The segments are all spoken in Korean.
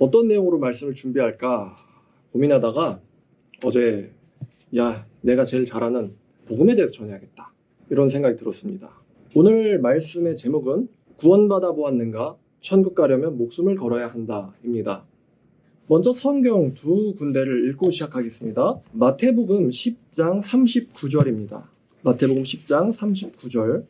어떤 내용으로 말씀을 준비할까 고민하다가 어제 내가 제일 잘하는 복음에 대해서 전해야겠다 이런 생각이 들었습니다. 오늘 말씀의 제목은 구원받아 보았는가? 천국 가려면 목숨을 걸어야 한다 입니다. 먼저 성경 두 군데를 읽고 시작하겠습니다. 마태복음 10장 39절입니다. 마태복음 10장 39절.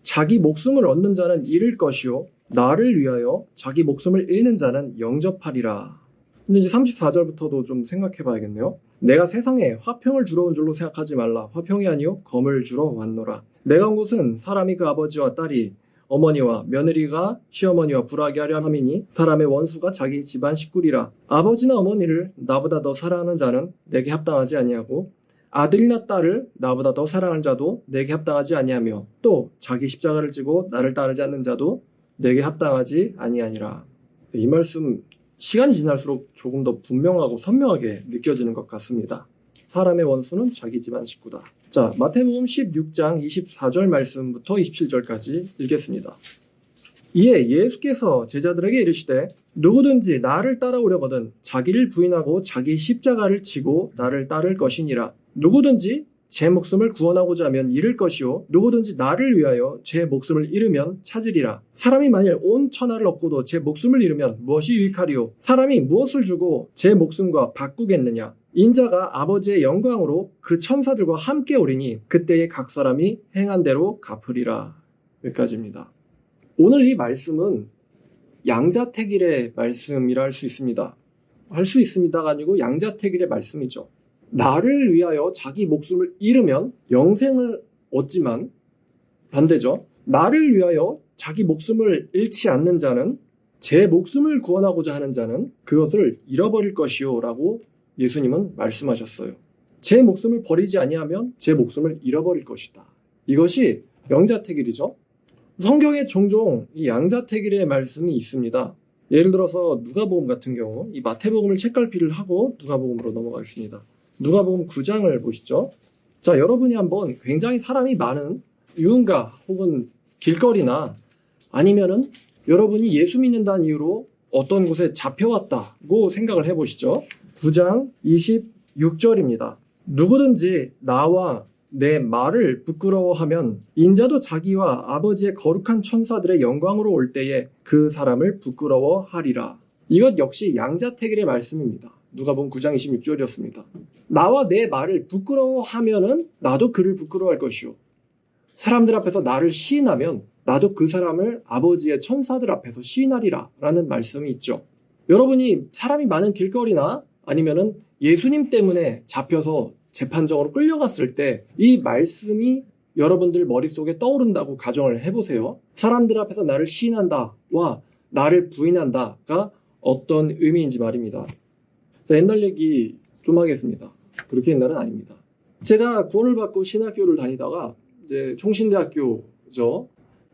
자기 목숨을 얻는 자는 잃을 것이요 나를 위하여 자기 목숨을 잃는 자는 영접하리라. 근데 이제 34절부터도 좀 생각해 봐야겠네요. 내가 세상에 화평을 주러 온 줄로 생각하지 말라. 화평이 아니요 검을 주러 왔노라. 내가 온 곳은 사람이 그 아버지와 딸이 어머니와 며느리가 시어머니와 불화하게 하려 함이니 사람의 원수가 자기 집안 식구리라. 아버지나 어머니를 나보다 더 사랑하는 자는 내게 합당하지 아니하고 아들이나 딸을 나보다 더 사랑하는 자도 내게 합당하지 아니하며 또 자기 십자가를 지고 나를 따르지 않는 자도 내게 합당하지 아니하니라. 이 말씀 시간이 지날수록 조금 더 분명하고 선명하게 느껴지는 것 같습니다. 사람의 원수는 자기 집안 식구다. 자, 마태복음 16장 24절 말씀부터 27절까지 읽겠습니다. 이에 예수께서 제자들에게 이르시되 누구든지 나를 따라오려거든 자기를 부인하고 자기 십자가를 지고 나를 따를 것이니라. 누구든지 제 목숨을 구원하고자 하면 잃을 것이요 누구든지 나를 위하여 제 목숨을 잃으면 찾으리라. 사람이 만일 온 천하를 얻고도 제 목숨을 잃으면 무엇이 유익하리요? 사람이 무엇을 주고 제 목숨과 바꾸겠느냐? 인자가 아버지의 영광으로 그 천사들과 함께 오리니 그때에 각 사람이 행한 대로 갚으리라. 여기까지입니다. 오늘 이 말씀은 양자택일의 말씀이라 할 수 있습니다. 할 수 있습니다가 아니고 양자택일의 말씀이죠. 나를 위하여 자기 목숨을 잃으면 영생을 얻지만 반대죠. 나를 위하여 자기 목숨을 잃지 않는 자는 제 목숨을 구원하고자 하는 자는 그것을 잃어버릴 것이요 라고 예수님은 말씀하셨어요. 제 목숨을 버리지 아니하면 제 목숨을 잃어버릴 것이다. 이것이 양자택일이죠. 성경에 종종 이 양자택일의 말씀이 있습니다. 예를 들어서 누가복음 같은 경우 이 마태복음을 책갈피를 하고 누가복음으로 넘어가겠습니다. 누가복음 9장을 보시죠. 자, 여러분이 한번 굉장히 사람이 많은 유흥가 혹은 길거리나 아니면은 여러분이 예수 믿는다는 이유로 어떤 곳에 잡혀왔다고 생각을 해보시죠. 9장 26절입니다. 누구든지 나와 내 말을 부끄러워하면 인자도 자기와 아버지의 거룩한 천사들의 영광으로 올 때에 그 사람을 부끄러워하리라. 이것 역시 양자택일의 말씀입니다. 누가복음 9장 26절이었습니다. 나와 내 말을 부끄러워하면은 나도 그를 부끄러워할 것이요. 사람들 앞에서 나를 시인하면 나도 그 사람을 아버지의 천사들 앞에서 시인하리라 라는 말씀이 있죠. 여러분이 사람이 많은 길거리나 아니면은 예수님 때문에 잡혀서 재판정으로 끌려갔을 때 이 말씀이 여러분들 머릿속에 떠오른다고 가정을 해보세요. 사람들 앞에서 나를 시인한다와 나를 부인한다가 어떤 의미인지 말입니다. 자, 옛날 얘기 좀 하겠습니다. 그렇게 옛날은 아닙니다. 제가 구원을 받고 신학교를 다니다가 이제 총신대학교죠.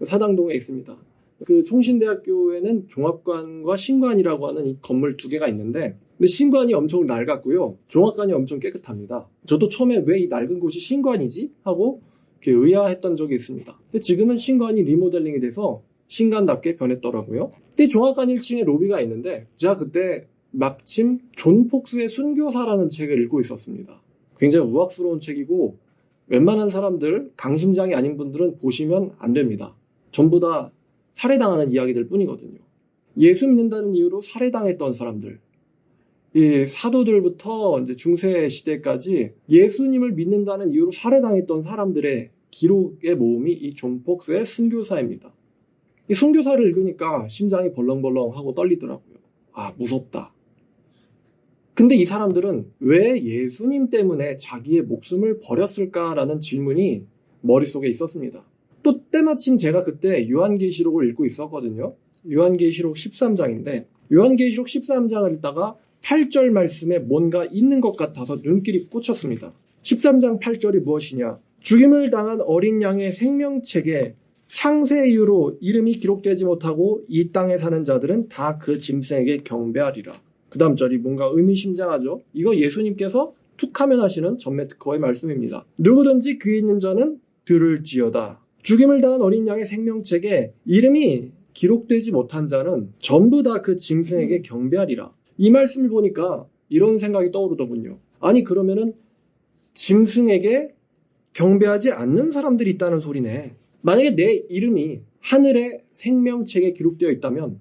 사당동에 있습니다. 그 총신대학교에는 종합관과 신관이라고 하는 이 건물 두 개가 있는데 근데 신관이 엄청 낡았고요. 종합관이 엄청 깨끗합니다. 저도 처음에 왜 이 낡은 곳이 신관이지? 하고 이렇게 의아했던 적이 있습니다. 근데 지금은 신관이 리모델링이 돼서 신관답게 변했더라고요. 근데 종합관 1층에 로비가 있는데 제가 그때 마침 존 폭스의 순교사라는 책을 읽고 있었습니다. 굉장히 우악스러운 책이고 웬만한 사람들, 강심장이 아닌 분들은 보시면 안 됩니다. 전부 다 살해당하는 이야기들 뿐이거든요. 예수 믿는다는 이유로 살해당했던 사람들, 이 사도들부터 이제 중세 시대까지 예수님을 믿는다는 이유로 살해당했던 사람들의 기록의 모음이 이 존 폭스의 순교사입니다. 이 순교사를 읽으니까 심장이 벌렁벌렁하고 떨리더라고요. 아, 무섭다. 근데 이 사람들은 왜 예수님 때문에 자기의 목숨을 버렸을까라는 질문이 머릿속에 있었습니다. 또 때마침 제가 그때 요한계시록을 읽고 있었거든요. 요한계시록 13장인데 요한계시록 13장을 읽다가 8절 말씀에 뭔가 있는 것 같아서 눈길이 꽂혔습니다. 13장 8절이 무엇이냐? 죽임을 당한 어린 양의 생명책에 창세 이후로 이름이 기록되지 못하고 이 땅에 사는 자들은 다 그 짐승에게 경배하리라. 그 다음 절이 뭔가 의미심장하죠. 이거 예수님께서 툭하면 하시는 전매 특허의 말씀입니다. 누구든지 귀 있는 자는 들을지어다. 죽임을 당한 어린 양의 생명책에 이름이 기록되지 못한 자는 전부 다 그 짐승에게 경배하리라. 이 말씀을 보니까 이런 생각이 떠오르더군요. 아니 그러면은 짐승에게 경배하지 않는 사람들이 있다는 소리네. 만약에 내 이름이 하늘의 생명책에 기록되어 있다면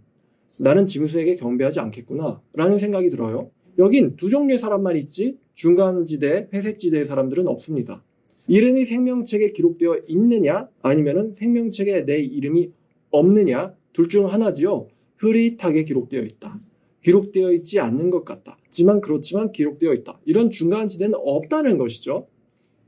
나는 짐승에게 경배하지 않겠구나 라는 생각이 들어요. 여긴 두 종류의 사람만 있지 중간지대, 회색지대의 사람들은 없습니다. 이름이 생명책에 기록되어 있느냐 아니면 생명책에 내 이름이 없느냐 둘 중 하나지요. 흐릿하게 기록되어 있다. 기록되어 있지 않는 것 같다. 그렇지만 기록되어 있다. 이런 중간지대는 없다는 것이죠.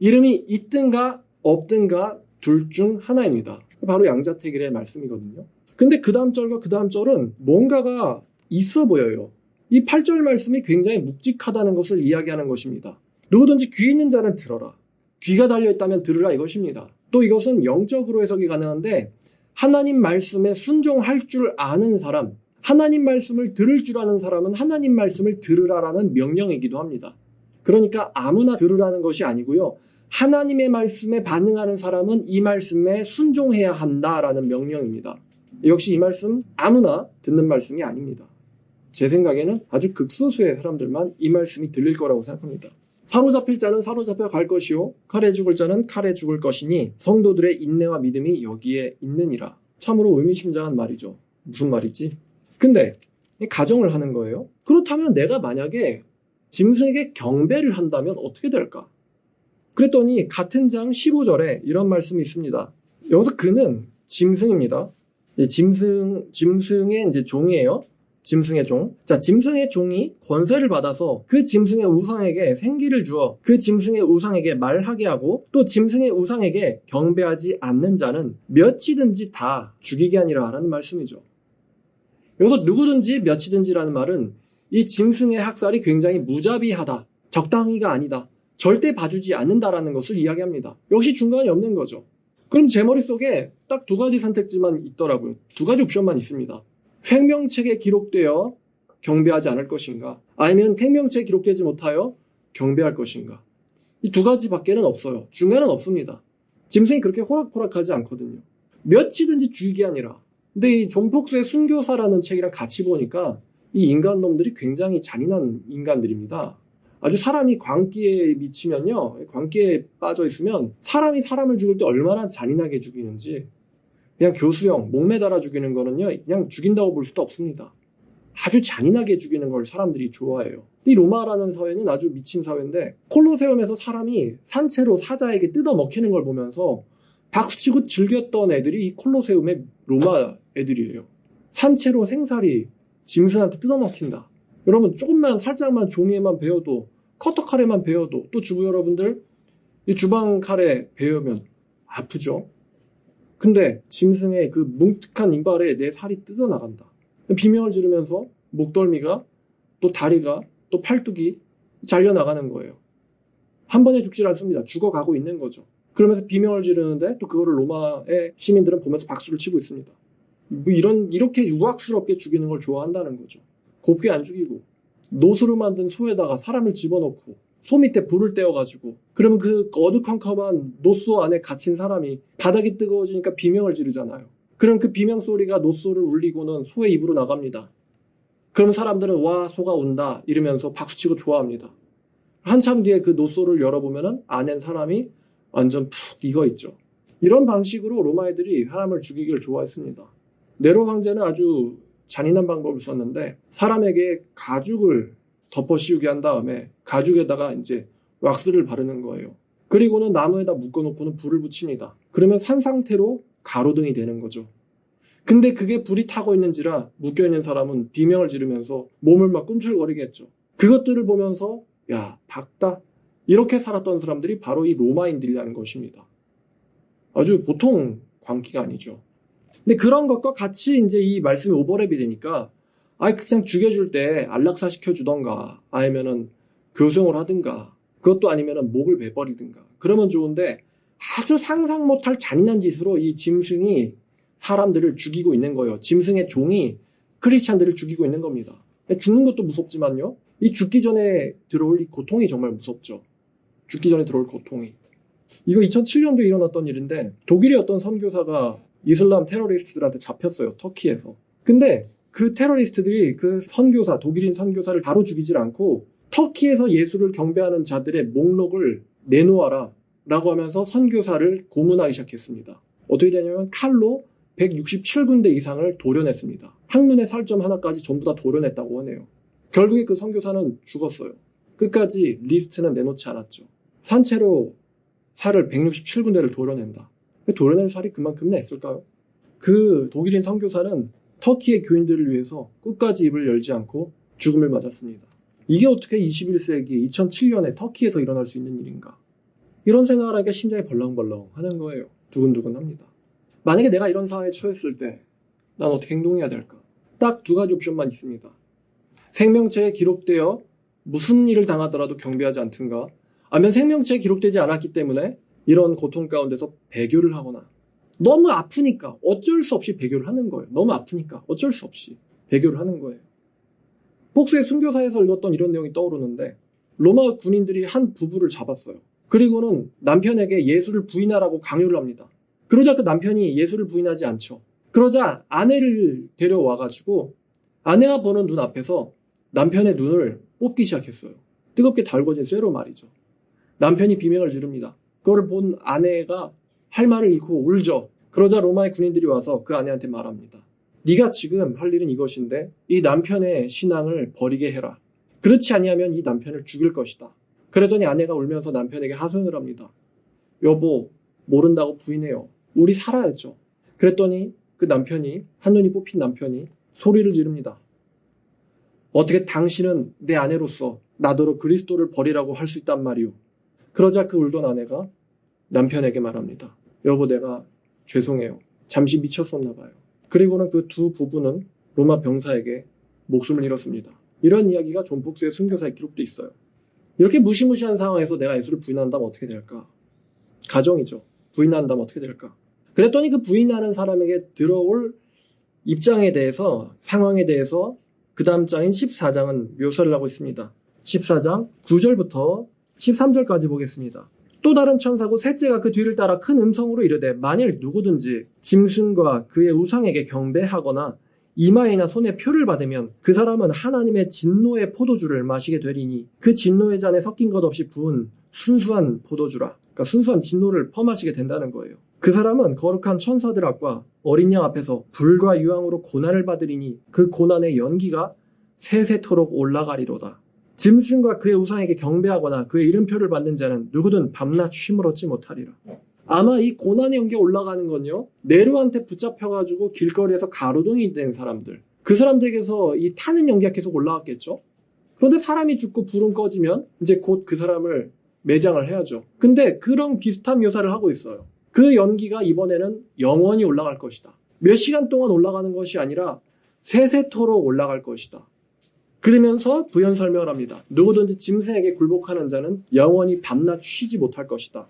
이름이 있든가 없든가 둘 중 하나입니다. 바로 양자택일의 말씀이거든요. 근데 그 다음 절과 그 다음 절은 뭔가가 있어 보여요. 이 8절 말씀이 굉장히 묵직하다는 것을 이야기하는 것입니다. 누구든지 귀 있는 자는 들어라. 귀가 달려있다면 들으라 이것입니다. 또 이것은 영적으로 해석이 가능한데 하나님 말씀에 순종할 줄 아는 사람, 하나님 말씀을 들을 줄 아는 사람은 하나님 말씀을 들으라라는 명령이기도 합니다. 그러니까 아무나 들으라는 것이 아니고요. 하나님의 말씀에 반응하는 사람은 이 말씀에 순종해야 한다라는 명령입니다. 역시 이 말씀 아무나 듣는 말씀이 아닙니다. 제 생각에는 아주 극소수의 사람들만 이 말씀이 들릴 거라고 생각합니다. 사로잡힐 자는 사로잡혀 갈 것이요 칼에 죽을 자는 칼에 죽을 것이니 성도들의 인내와 믿음이 여기에 있느니라. 참으로 의미심장한 말이죠. 무슨 말이지? 근데 가정을 하는 거예요. 그렇다면 내가 만약에 짐승에게 경배를 한다면 어떻게 될까? 그랬더니 같은 장 15절에 이런 말씀이 있습니다. 여기서 그는 짐승입니다. 짐승의 이제 종이에요. 짐승의 종. 자, 짐승의 종이 권세를 받아서 그 짐승의 우상에게 생기를 주어 그 짐승의 우상에게 말하게 하고 또 짐승의 우상에게 경배하지 않는 자는 몇이든지 다 죽이게 하니라 라는 말씀이죠. 여기서 누구든지 몇이든지라는 말은 이 짐승의 학살이 굉장히 무자비하다. 적당히가 아니다. 절대 봐주지 않는다라는 것을 이야기합니다. 역시 중간이 없는 거죠. 그럼 제 머릿속에 딱 두 가지 선택지만 있더라고요. 두 가지 옵션만 있습니다. 생명책에 기록되어 경배하지 않을 것인가 아니면 생명책에 기록되지 못하여 경배할 것인가. 이 두 가지밖에는 없어요. 중간은 없습니다. 짐승이 그렇게 호락호락하지 않거든요. 몇이든지 죽이게 아니라. 근데 이 존 폭스의 순교사라는 책이랑 같이 보니까 이 인간놈들이 굉장히 잔인한 인간들입니다. 아주 사람이 광기에 미치면요. 광기에 빠져 있으면 사람이 사람을 죽일 때 얼마나 잔인하게 죽이는지 그냥 교수형, 목매달아 죽이는 거는요. 그냥 죽인다고 볼 수도 없습니다. 아주 잔인하게 죽이는 걸 사람들이 좋아해요. 이 로마라는 사회는 아주 미친 사회인데 콜로세움에서 사람이 산채로 사자에게 뜯어먹히는 걸 보면서 박수치고 즐겼던 애들이 이 콜로세움의 로마 애들이에요. 산채로 생살이 짐승한테 뜯어먹힌다. 여러분 조금만 살짝만 종이에만 베어도 커터칼에만 베어도 또 주부 여러분들 이 주방칼에 베으면 아프죠. 근데 짐승의 그 뭉툭한 이빨에 내 살이 뜯어나간다. 비명을 지르면서 목덜미가 또 다리가 또 팔뚝이 잘려나가는 거예요. 한 번에 죽질 않습니다. 죽어가고 있는 거죠. 그러면서 비명을 지르는데 또 그거를 로마의 시민들은 보면서 박수를 치고 있습니다. 뭐 이렇게 유악스럽게 죽이는 걸 좋아한다는 거죠. 곱게 안 죽이고 노스로 만든 소에다가 사람을 집어넣고 소 밑에 불을 떼어가지고 그러면 그 어두컴컴한 노소 안에 갇힌 사람이 바닥이 뜨거워지니까 비명을 지르잖아요. 그럼 그 비명 소리가 노소를 울리고는 소의 입으로 나갑니다. 그럼 사람들은 와 소가 온다 이러면서 박수치고 좋아합니다. 한참 뒤에 그 노소를 열어보면 안엔 사람이 완전 푹 익어있죠. 이런 방식으로 로마 애들이 사람을 죽이기를 좋아했습니다. 네로 황제는 아주 잔인한 방법을 썼는데 사람에게 가죽을 덮어 씌우게 한 다음에 가죽에다가 이제 왁스를 바르는 거예요. 그리고는 나무에다 묶어놓고는 불을 붙입니다. 그러면 산 상태로 가로등이 되는 거죠. 근데 그게 불이 타고 있는지라 묶여있는 사람은 비명을 지르면서 몸을 막 꿈틀거리게 했죠. 그것들을 보면서 야 박다 이렇게 살았던 사람들이 바로 이 로마인들이라는 것입니다. 아주 보통 광기가 아니죠. 근데 그런 것과 같이 이제 이 말씀이 오버랩이 되니까 그냥 죽여줄 때 안락사 시켜주던가 아니면은 교송을 하든가 그것도 아니면은 목을 베버리든가 그러면 좋은데 아주 상상 못할 잔인한 짓으로 이 짐승이 사람들을 죽이고 있는 거예요. 짐승의 종이 크리스찬들을 죽이고 있는 겁니다. 죽는 것도 무섭지만요. 이 죽기 전에 들어올 이 고통이 정말 무섭죠. 죽기 전에 들어올 고통이. 이거 2007년도에 일어났던 일인데 독일의 어떤 선교사가 이슬람 테러리스트들한테 잡혔어요. 터키에서. 근데 그 테러리스트들이 그 선교사, 독일인 선교사를 바로 죽이질 않고 터키에서 예수를 경배하는 자들의 목록을 내놓아라 라고 하면서 선교사를 고문하기 시작했습니다. 어떻게 되냐면 칼로 167군데 이상을 도려냈습니다. 항문의 살점 하나까지 전부 다 도려냈다고 하네요. 결국에 그 선교사는 죽었어요. 끝까지 리스트는 내놓지 않았죠. 산채로 살을 167군데를 도려낸다. 도려낼 살이 그만큼 냈을까요? 그 독일인 선교사는 터키의 교인들을 위해서 끝까지 입을 열지 않고 죽음을 맞았습니다. 이게 어떻게 21세기 2007년에 터키에서 일어날 수 있는 일인가? 이런 생각을 하니까 심장이 벌렁벌렁 하는 거예요. 두근두근합니다. 만약에 내가 이런 상황에 처했을 때 난 어떻게 행동해야 될까? 딱 두 가지 옵션만 있습니다. 생명체에 기록되어 무슨 일을 당하더라도 경배하지 않든가, 아니면 생명체에 기록되지 않았기 때문에 이런 고통 가운데서 배교를 하거나, 너무 아프니까 어쩔 수 없이 배교를 하는 거예요. 너무 아프니까 어쩔 수 없이 배교를 하는 거예요. 폭스의 순교사에서 읽었던 이런 내용이 떠오르는데, 로마 군인들이 한 부부를 잡았어요. 그리고는 남편에게 예수를 부인하라고 강요를 합니다. 그러자 그 남편이 예수를 부인하지 않죠. 그러자 아내를 데려와가지고 아내가 보는 눈 앞에서 남편의 눈을 뽑기 시작했어요. 뜨겁게 달궈진 쇠로 말이죠. 남편이 비명을 지릅니다. 그걸 본 아내가 할 말을 잃고 울죠. 그러자 로마의 군인들이 와서 그 아내한테 말합니다. 네가 지금 할 일은 이것인데 이 남편의 신앙을 버리게 해라. 그렇지 아니하면 이 남편을 죽일 것이다. 그러더니 아내가 울면서 남편에게 하소연을 합니다. 여보, 모른다고 부인해요. 우리 살아야죠. 그랬더니 그 남편이, 한눈이 뽑힌 남편이 소리를 지릅니다. 어떻게 당신은 내 아내로서 나더러 그리스도를 버리라고 할 수 있단 말이오. 그러자 그 울던 아내가 남편에게 말합니다. 여보, 내가 죄송해요. 잠시 미쳤었나 봐요. 그리고는 그 두 부부는 로마 병사에게 목숨을 잃었습니다. 이런 이야기가 존 폭스의 순교사에 기록돼 있어요. 이렇게 무시무시한 상황에서 내가 예수를 부인한다면 어떻게 될까? 가정이죠. 부인한다면 어떻게 될까? 그랬더니 그 부인하는 사람에게 들어올 입장에 대해서, 상황에 대해서 그 다음 장인 14장은 묘사를 하고 있습니다. 14장 9절부터 13절까지 보겠습니다. 또 다른 천사고 셋째가 그 뒤를 따라 큰 음성으로 이르되 만일 누구든지 짐승과 그의 우상에게 경배하거나 이마에나 손에 표를 받으면 그 사람은 하나님의 진노의 포도주를 마시게 되리니 그 진노의 잔에 섞인 것 없이 부은 순수한 포도주라. 그러니까 순수한 진노를 퍼마시게 된다는 거예요. 그 사람은 거룩한 천사들 앞과 어린 양 앞에서 불과 유황으로 고난을 받으리니 그 고난의 연기가 세세토록 올라가리로다. 짐승과 그의 우상에게 경배하거나 그의 이름표를 받는 자는 누구든 밤낮 쉼을 얻지 못하리라. 아마 이 고난의 연기가 올라가는 건요, 네로한테 붙잡혀가지고 길거리에서 가로등이 된 사람들, 그 사람들에게서 이 타는 연기가 계속 올라왔겠죠. 그런데 사람이 죽고 불은 꺼지면 이제 곧 그 사람을 매장을 해야죠. 근데 그런 비슷한 묘사를 하고 있어요. 그 연기가 이번에는 영원히 올라갈 것이다. 몇 시간 동안 올라가는 것이 아니라 세세토록 올라갈 것이다. 그러면서 부연 설명을 합니다. 누구든지 짐승에게 굴복하는 자는 영원히 밤낮 쉬지 못할 것이다.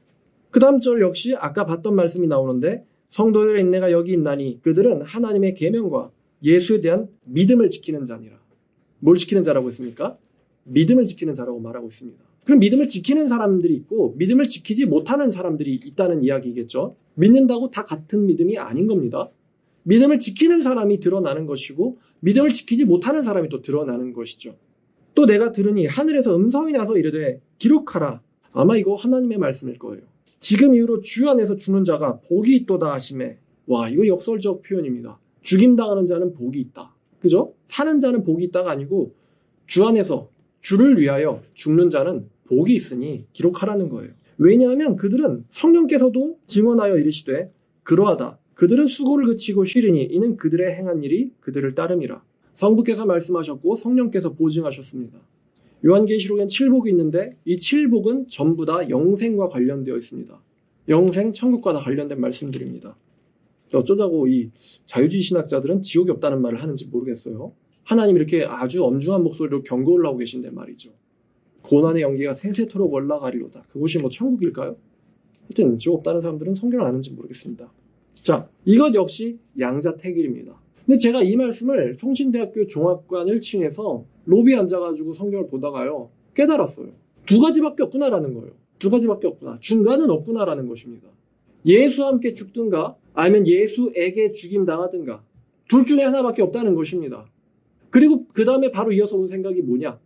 그 다음 절 역시 아까 봤던 말씀이 나오는데 성도들의 인내가 여기 있나니 그들은 하나님의 계명과 예수에 대한 믿음을 지키는 자니라. 뭘 지키는 자라고 했습니까? 믿음을 지키는 자라고 말하고 있습니다. 그럼 믿음을 지키는 사람들이 있고 믿음을 지키지 못하는 사람들이 있다는 이야기겠죠. 믿는다고 다 같은 믿음이 아닌 겁니다. 믿음을 지키는 사람이 드러나는 것이고 믿음을 지키지 못하는 사람이 또 드러나는 것이죠. 또 내가 들으니 하늘에서 음성이 나서 이르되 기록하라. 아마 이거 하나님의 말씀일 거예요. 지금 이후로 주 안에서 죽는 자가 복이 있도다 하시매. 와, 이거 역설적 표현입니다. 죽임당하는 자는 복이 있다. 그죠? 사는 자는 복이 있다가 아니고 주 안에서 주를 위하여 죽는 자는 복이 있으니 기록하라는 거예요. 왜냐하면 그들은 성령께서도 증언하여 이르시되 그러하다. 그들은 수고를 그치고 쉬리니 이는 그들의 행한 일이 그들을 따름이라. 성부께서 말씀하셨고 성령께서 보증하셨습니다. 요한계시록엔 7복이 있는데 이 7복은 전부 다 영생과 관련되어 있습니다. 영생, 천국과 다 관련된 말씀들입니다. 어쩌자고 이 자유주의 신학자들은 지옥이 없다는 말을 하는지 모르겠어요. 하나님 이렇게 아주 엄중한 목소리로 경고를 하고 계신데 말이죠. 고난의 연기가 세세토록 올라가리로다. 그곳이 뭐 천국일까요? 하여튼 지옥 없다는 사람들은 성경을 아는지 모르겠습니다. 자, 이것 역시 양자택일입니다. 근데 제가 이 말씀을 총신대학교 종합관 1층에서 로비에 앉아가지고 성경을 보다가요, 깨달았어요. 두 가지밖에 없구나라는 거예요. 두 가지밖에 없구나. 중간은 없구나라는 것입니다. 예수와 함께 죽든가 아니면 예수에게 죽임당하든가 둘 중에 하나밖에 없다는 것입니다. 그리고 그 다음에 바로 이어서 온 생각이 뭐냐?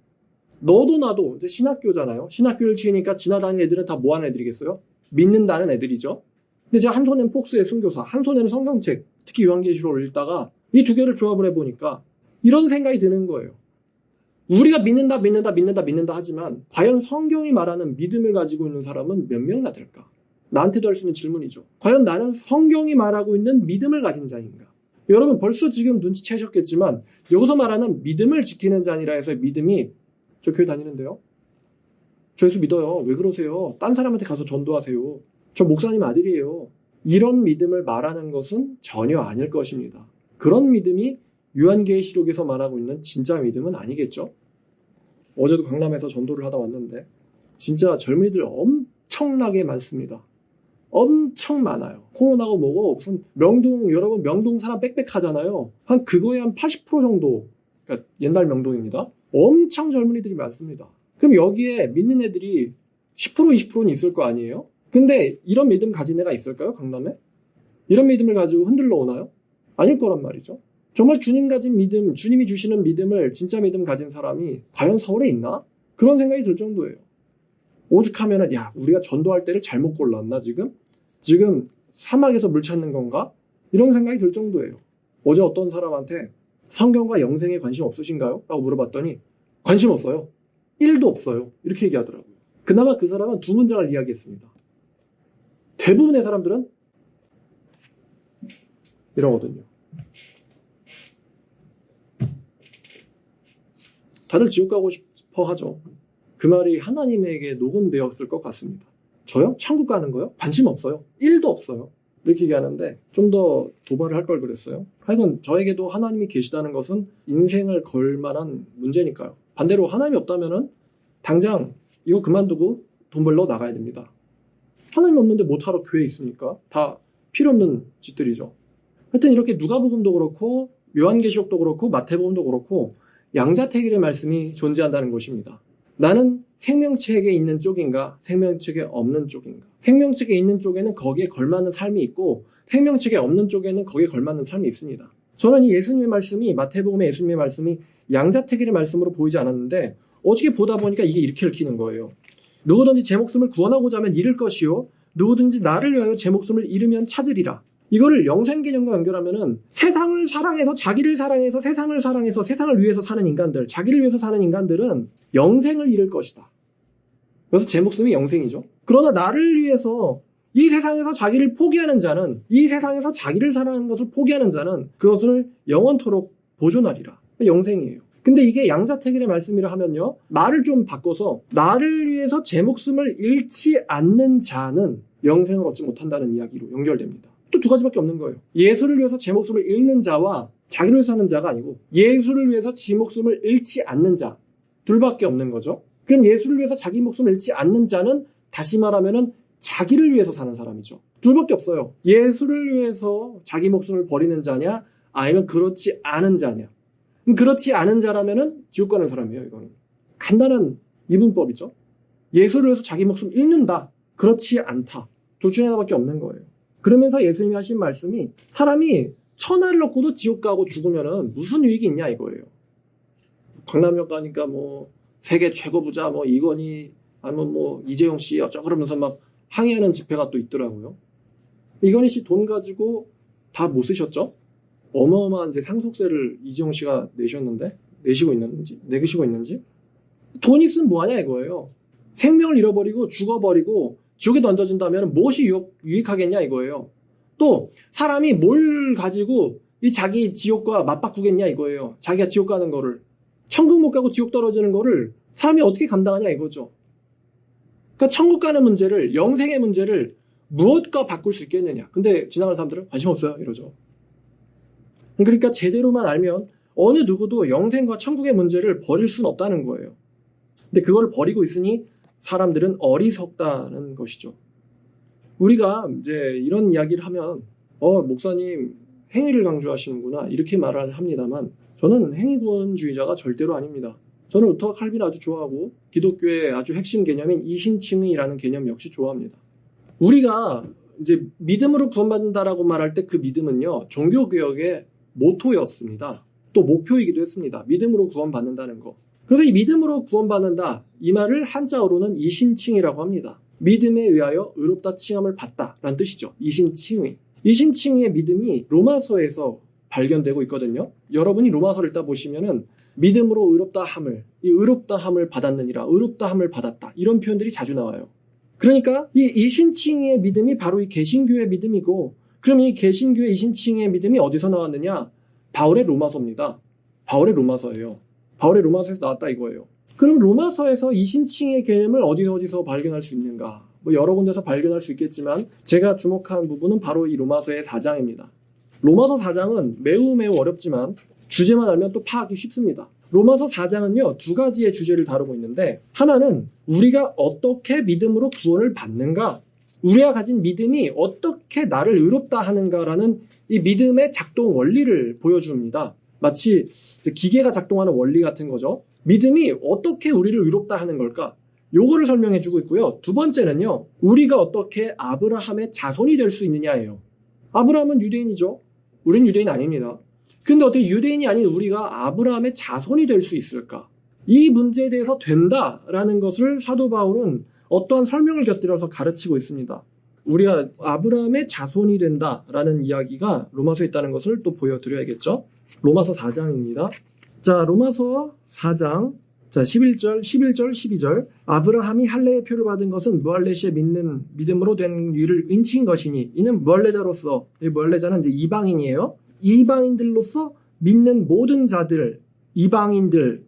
너도 나도 이제 신학교잖아요. 신학교를 치니까 지나다니는 애들은 다 뭐 하는 애들이겠어요? 믿는다는 애들이죠. 근데 제가 한 손에는 폭스의 순교사, 한 손에는 성경책, 특히 요한계시록을 읽다가 이 두 개를 조합을 해보니까 이런 생각이 드는 거예요. 우리가 믿는다 하지만 과연 성경이 말하는 믿음을 가지고 있는 사람은 몇 명이나 될까? 나한테도 할 수 있는 질문이죠. 과연 나는 성경이 말하고 있는 믿음을 가진 자인가? 여러분 벌써 지금 눈치채셨겠지만 여기서 말하는 믿음을 지키는 자니라 해서 믿음이 저 교회 다니는데요. 저 예수 믿어요. 왜 그러세요? 딴 사람한테 가서 전도하세요. 저 목사님 아들이에요. 이런 믿음을 말하는 것은 전혀 아닐 것입니다. 그런 믿음이 요한계시록에서 말하고 있는 진짜 믿음은 아니겠죠? 어제도 강남에서 전도를 하다 왔는데 진짜 젊은이들 엄청나게 많습니다. 엄청 많아요. 코로나고 뭐고 무슨 여러분 명동 사람 빽빽하잖아요. 그거의 한 80% 정도, 그러니까 옛날 명동입니다. 엄청 젊은이들이 많습니다. 그럼 여기에 믿는 애들이 10% 20%는 있을 거 아니에요? 근데 이런 믿음 가진 애가 있을까요? 강남에? 이런 믿음을 가지고 흔들러 오나요? 아닐 거란 말이죠. 정말 주님이 주시는 믿음을 진짜 믿음 가진 사람이 과연 서울에 있나? 그런 생각이 들 정도예요. 오죽하면은 우리가 전도할 때를 잘못 골랐나 지금? 지금 사막에서 물 찾는 건가? 이런 생각이 들 정도예요. 어제 어떤 사람한테 성경과 영생에 관심 없으신가요? 라고 물어봤더니 관심 없어요. 1도 없어요. 이렇게 얘기하더라고요. 그나마 그 사람은 두 문장을 이야기했습니다. 대부분의 사람들은 이러거든요. 다들 지옥 가고 싶어 하죠. 그 말이 하나님에게 녹음되었을 것 같습니다. 저요? 천국 가는 거요? 관심 없어요. 1도 없어요. 이렇게 얘기하는데 좀 더 도발을 할 걸 그랬어요. 하여간 저에게도 하나님이 계시다는 것은 인생을 걸 만한 문제니까요. 반대로 하나님이 없다면은 당장 이거 그만두고 돈 벌러 나가야 됩니다. 하나님 없는데 못하러 교회에 있으니까 다 필요 없는 짓들이죠. 하여튼 이렇게 누가복음도 그렇고 요한계시록도 그렇고 마태복음도 그렇고 양자택일의 말씀이 존재한다는 것입니다. 나는 생명책에 있는 쪽인가 생명책에 없는 쪽인가. 생명책에 있는 쪽에는 거기에 걸맞는 삶이 있고 생명책에 없는 쪽에는 거기에 걸맞는 삶이 있습니다. 저는 이 예수님의 말씀이 마태복음의 예수님의 말씀이 양자택일의 말씀으로 보이지 않았는데 어떻게 보다 보니까 이게 이렇게 읽히는 거예요. 누구든지 제 목숨을 구원하고자 하면 잃을 것이요 누구든지 나를 위하여 제 목숨을 잃으면 찾으리라. 이거를 영생 개념과 연결하면은 세상을 사랑해서 자기를 사랑해서 세상을 위해서 사는 인간들, 자기를 위해서 사는 인간들은 영생을 잃을 것이다. 그래서 제 목숨이 영생이죠. 그러나 나를 위해서 이 세상에서 자기를 포기하는 자는, 이 세상에서 자기를 사랑하는 것을 포기하는 자는 그것을 영원토록 보존하리라. 영생이에요. 근데 이게 양자택일의 말씀이라 하면요, 말을 좀 바꿔서 나를 위해서 제 목숨을 잃지 않는 자는 영생을 얻지 못한다는 이야기로 연결됩니다. 또 두 가지밖에 없는 거예요. 예수를 위해서 제 목숨을 잃는 자와 자기를 위해서 사는 자가 아니고 예수를 위해서 지 목숨을 잃지 않는 자, 둘밖에 없는 거죠. 그럼 예수를 위해서 자기 목숨을 잃지 않는 자는 다시 말하면은 자기를 위해서 사는 사람이죠. 둘밖에 없어요. 예수를 위해서 자기 목숨을 버리는 자냐 아니면 그렇지 않은 자냐. 그렇지 않은 자라면은 지옥 가는 사람이에요. 이거는 간단한 이분법이죠. 예수를 위해서 자기 목숨 잃는다, 그렇지 않다, 둘 중에 하나밖에 없는 거예요. 그러면서 예수님이 하신 말씀이 사람이 천하를 얻고도 지옥 가고 죽으면은 무슨 유익이 있냐 이거예요. 강남역 가니까 뭐 세계 최고 부자 뭐 이건희 아니면 뭐 이재용 씨 어쩌고 그러면서 막 항의하는 집회가 또 있더라고요. 이건희 씨 돈 가지고 다 못 쓰셨죠? 어마어마한 상속세를 이재용 씨가 내시고 있는지 돈 있으면 뭐하냐 이거예요. 생명을 잃어버리고 죽어버리고 지옥에 던져진다면 무엇이 유익하겠냐 이거예요. 또 사람이 뭘 가지고 이 자기 지옥과 맞바꾸겠냐 이거예요. 자기가 지옥 가는 거를, 천국 못 가고 지옥 떨어지는 거를 사람이 어떻게 감당하냐 이거죠. 그러니까 천국 가는 문제를, 영생의 문제를 무엇과 바꿀 수 있겠느냐. 근데 지나가는 사람들은 관심 없어요 이러죠. 그러니까 제대로만 알면 어느 누구도 영생과 천국의 문제를 버릴 수는 없다는 거예요. 근데 그거를 버리고 있으니 사람들은 어리석다는 것이죠. 우리가 이제 이런 이야기를 하면 목사님 행위를 강조하시는구나 이렇게 말을 합니다만 저는 행위구원주의자가 절대로 아닙니다. 저는 루터 칼빈 아주 좋아하고 기독교의 아주 핵심 개념인 이신칭의라는 개념 역시 좋아합니다. 우리가 이제 믿음으로 구원받는다라고 말할 때 그 믿음은요, 종교개혁의 모토였습니다. 또 목표이기도 했습니다. 믿음으로 구원받는다는 거. 그래서 이 믿음으로 구원받는다, 이 말을 한자어로는 이신칭이라고 합니다. 믿음에 의하여 의롭다 칭함을 받다라는 뜻이죠. 이신칭의. 이신칭의 믿음이 로마서에서 발견되고 있거든요. 여러분이 로마서를 읽다 보시면은 믿음으로 의롭다 함을, 이 의롭다 함을 받았느니라, 의롭다 함을 받았다, 이런 표현들이 자주 나와요. 그러니까 이 이신칭의 믿음이 바로 이 개신교의 믿음이고, 그럼 이 개신교의 이신칭의 믿음이 어디서 나왔느냐? 바울의 로마서입니다. 바울의 로마서예요. 바울의 로마서에서 나왔다 이거예요. 그럼 로마서에서 이신칭의 개념을 어디서 발견할 수 있는가? 뭐 여러 군데서 발견할 수 있겠지만 제가 주목한 부분은 바로 이 로마서의 4장입니다. 로마서 4장은 매우 어렵지만 주제만 알면 또 파악이 쉽습니다. 로마서 4장은요, 두 가지의 주제를 다루고 있는데, 하나는 우리가 어떻게 믿음으로 구원을 받는가, 우리가 가진 믿음이 어떻게 나를 의롭다 하는가라는 이 믿음의 작동 원리를 보여줍니다. 마치 기계가 작동하는 원리 같은 거죠. 믿음이 어떻게 우리를 의롭다 하는 걸까? 요거를 설명해주고 있고요. 두 번째는요, 우리가 어떻게 아브라함의 자손이 될 수 있느냐예요. 아브라함은 유대인이죠. 우린 유대인 아닙니다. 근데 어떻게 유대인이 아닌 우리가 아브라함의 자손이 될 수 있을까? 이 문제에 대해서 된다라는 것을 사도 바울은 어떠한 설명을 곁들여서 가르치고 있습니다. 우리가 아브라함의 자손이 된다라는 이야기가 로마서에 있다는 것을 또 보여드려야겠죠. 로마서 4장입니다. 자, 로마서 4장, 자, 11절, 12절. 아브라함이 할례의 표를 받은 것은 무할례시에 믿는 믿음으로 된 일을 인칭 것이니, 이는 무할례자로서, 이 무할례자는 이제 이방인이에요. 이방인들로서 믿는 모든 자들, 이방인들의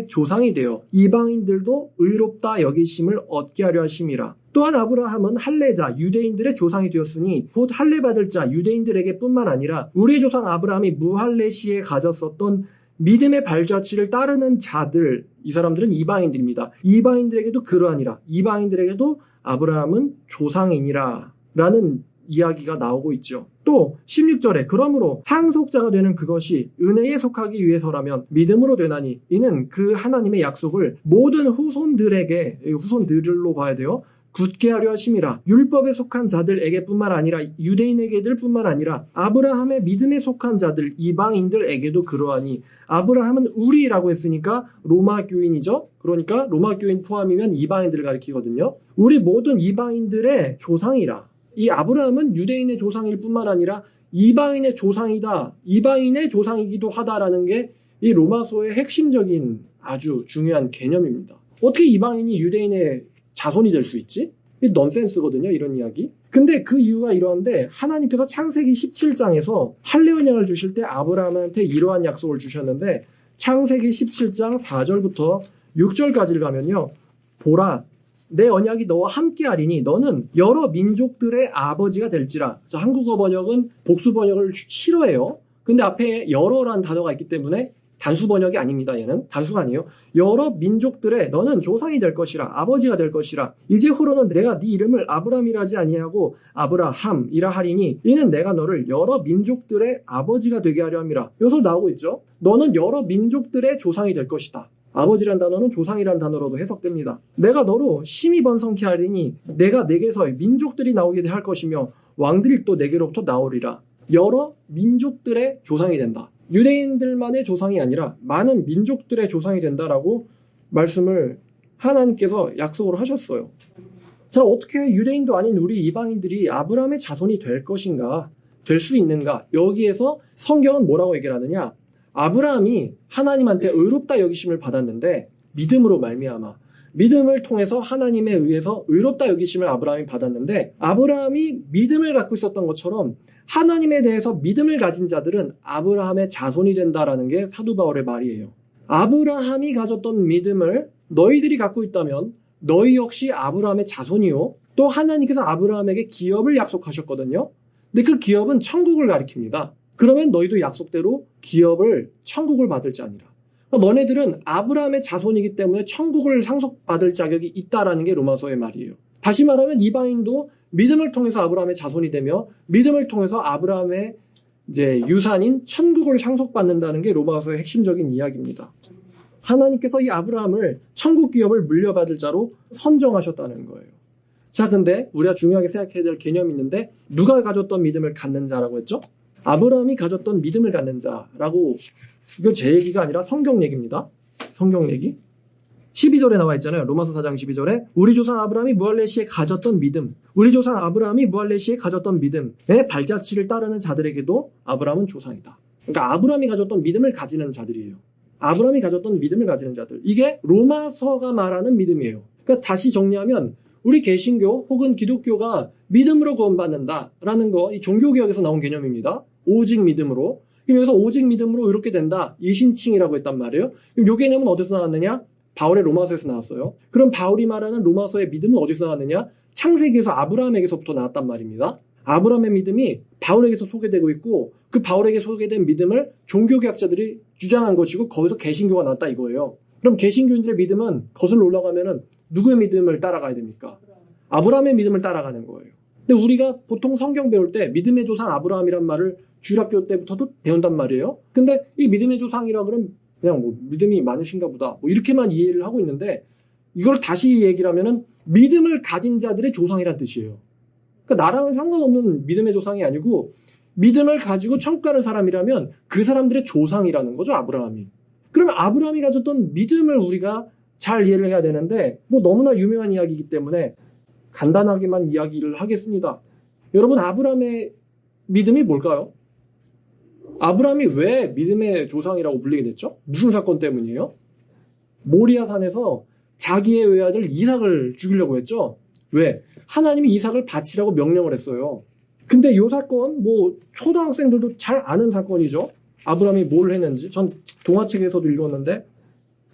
조상이 되어 이방인들도 의롭다 여기심을 얻게 하려 하심이라. 또한 아브라함은 할례자, 유대인들의 조상이 되었으니 곧 할례받을 자, 유대인들에게 뿐만 아니라 우리의 조상 아브라함이 무할례 시에 가졌었던 믿음의 발자취를 따르는 자들, 이 사람들은 이방인들입니다. 이방인들에게도 그러하니라. 이방인들에게도 아브라함은 조상이니라 라는 이야기가 나오고 있죠. 또 16절에 그러므로 상속자가 되는 그것이 은혜에 속하기 위해서라면 믿음으로 되나니, 이는 그 하나님의 약속을 모든 후손들에게, 후손들로 봐야 돼요, 굳게 하려 하심이라. 율법에 속한 자들에게 뿐만 아니라 유대인에게들 뿐만 아니라 아브라함의 믿음에 속한 자들, 이방인들에게도 그러하니. 아브라함은 우리라고 했으니까 로마 교인이죠. 그러니까 로마 교인 포함이면 이방인들을 가리키거든요. 우리 모든 이방인들의 조상이라. 이 아브라함은 유대인의 조상일 뿐만 아니라 이방인의 조상이다, 이방인의 조상이기도 하다라는 게 이 로마서의 핵심적인 아주 중요한 개념입니다. 어떻게 이방인이 유대인의 자손이 될 수 있지? 이 넌센스거든요, 이런 이야기. 근데 그 이유가 이러한데, 하나님께서 창세기 17장에서 할례 언약을 주실 때 아브라함한테 이러한 약속을 주셨는데, 창세기 17장 4절부터 6절까지를 가면요, 보라, 내 언약이 너와 함께하리니 너는 여러 민족들의 아버지가 될지라. 자, 한국어 번역은 복수 번역을 싫어해요. 근데 앞에 여러란 단어가 있기 때문에 단수 번역이 아닙니다. 얘는 단수가 아니에요. 여러 민족들의 너는 조상이 될 것이라, 아버지가 될 것이라. 이제후로는 내가 네 이름을 아브람이라지 아니하고 아브라함이라 하리니, 이는 내가 너를 여러 민족들의 아버지가 되게 하려 함이라. 여기서 나오고 있죠. 너는 여러 민족들의 조상이 될 것이다. 아버지란 단어는 조상이란 단어로도 해석됩니다. 내가 너로 심히 번성케 하리니 내가 내게서 민족들이 나오게 할 것이며 왕들이 또 내게로부터 나오리라. 여러 민족들의 조상이 된다. 유대인들만의 조상이 아니라 많은 민족들의 조상이 된다라고 말씀을 하나님께서 약속을 하셨어요. 자, 어떻게 유대인도 아닌 우리 이방인들이 아브라함의 자손이 될 것인가? 될 수 있는가? 여기에서 성경은 뭐라고 얘기를 하느냐? 아브라함이 하나님한테 의롭다 여기심을 받았는데 믿음으로 말미암아, 믿음을 통해서 하나님에 의해서 의롭다 여기심을 아브라함이 받았는데, 아브라함이 믿음을 갖고 있었던 것처럼 하나님에 대해서 믿음을 가진 자들은 아브라함의 자손이 된다라는 게 사도 바울의 말이에요. 아브라함이 가졌던 믿음을 너희들이 갖고 있다면 너희 역시 아브라함의 자손이요, 또 하나님께서 아브라함에게 기업을 약속하셨거든요. 근데 그 기업은 천국을 가리킵니다. 그러면 너희도 약속대로 기업을, 천국을 받을지 아니라. 너네들은 아브라함의 자손이기 때문에 천국을 상속받을 자격이 있다라는 게 로마서의 말이에요. 다시 말하면 이방인도 믿음을 통해서 아브라함의 자손이 되며 믿음을 통해서 아브라함의 이제 유산인 천국을 상속받는다는 게 로마서의 핵심적인 이야기입니다. 하나님께서 이 아브라함을 천국 기업을 물려받을 자로 선정하셨다는 거예요. 자, 근데 우리가 중요하게 생각해야 될 개념이 있는데 누가 가졌던 믿음을 갖는 자라고 했죠? 아브라함이 가졌던 믿음을 갖는 자라고. 이거 제 얘기가 아니라 성경 얘기입니다. 성경 얘기. 12절에 나와 있잖아요. 로마서 4장 12절에 우리 조상 아브라함이 무할레 시에 가졌던 믿음, 우리 조상 아브라함이 무할레 시에 가졌던 믿음의 발자취를 따르는 자들에게도 아브라함은 조상이다. 그러니까 아브라함이 가졌던 믿음을 가지는 자들이에요. 아브라함이 가졌던 믿음을 가지는 자들. 이게 로마서가 말하는 믿음이에요. 그러니까 다시 정리하면 우리 개신교 혹은 기독교가 믿음으로 구원받는다라는 거, 이 종교개혁에서 나온 개념입니다. 오직 믿음으로. 그럼 여기서 오직 믿음으로 이렇게 된다. 이신칭이라고 했단 말이에요. 그럼 이 개념은 어디서 나왔느냐? 바울의 로마서에서 나왔어요. 그럼 바울이 말하는 로마서의 믿음은 어디서 나왔느냐? 창세기에서 아브라함에게서부터 나왔단 말입니다. 아브라함의 믿음이 바울에게서 소개되고 있고 그 바울에게 소개된 믿음을 종교개혁자들이 주장한 것이고 거기서 개신교가 나왔다 이거예요. 그럼 개신교인들의 믿음은 거슬러 올라가면은 누구의 믿음을 따라가야 됩니까? 아브라함의 믿음을 따라가는 거예요. 근데 우리가 보통 성경 배울 때 믿음의 조상 아브라함이란 말을 주일학교 때부터도 배운단 말이에요. 근데 이 믿음의 조상이라 그러면 그냥 뭐 믿음이 많으신가 보다 뭐 이렇게만 이해를 하고 있는데 이걸 다시 얘기를 하면은 믿음을 가진 자들의 조상이란 뜻이에요. 그러니까 나랑은 상관없는 믿음의 조상이 아니고 믿음을 가지고 천국가는 사람이라면 그 사람들의 조상이라는 거죠, 아브라함이. 그러면 아브라함이 가졌던 믿음을 우리가 잘 이해를 해야 되는데 뭐 너무나 유명한 이야기이기 때문에 간단하게만 이야기를 하겠습니다. 여러분, 아브라함의 믿음이 뭘까요? 아브라함이 왜 믿음의 조상이라고 불리게 됐죠? 무슨 사건 때문이에요? 모리아산에서 자기의 외아들 이삭을 죽이려고 했죠? 왜? 하나님이 이삭을 바치라고 명령을 했어요. 근데 이 사건 뭐 초등학생들도 잘 아는 사건이죠. 아브라함이 뭘 했는지. 전 동화책에서도 읽었는데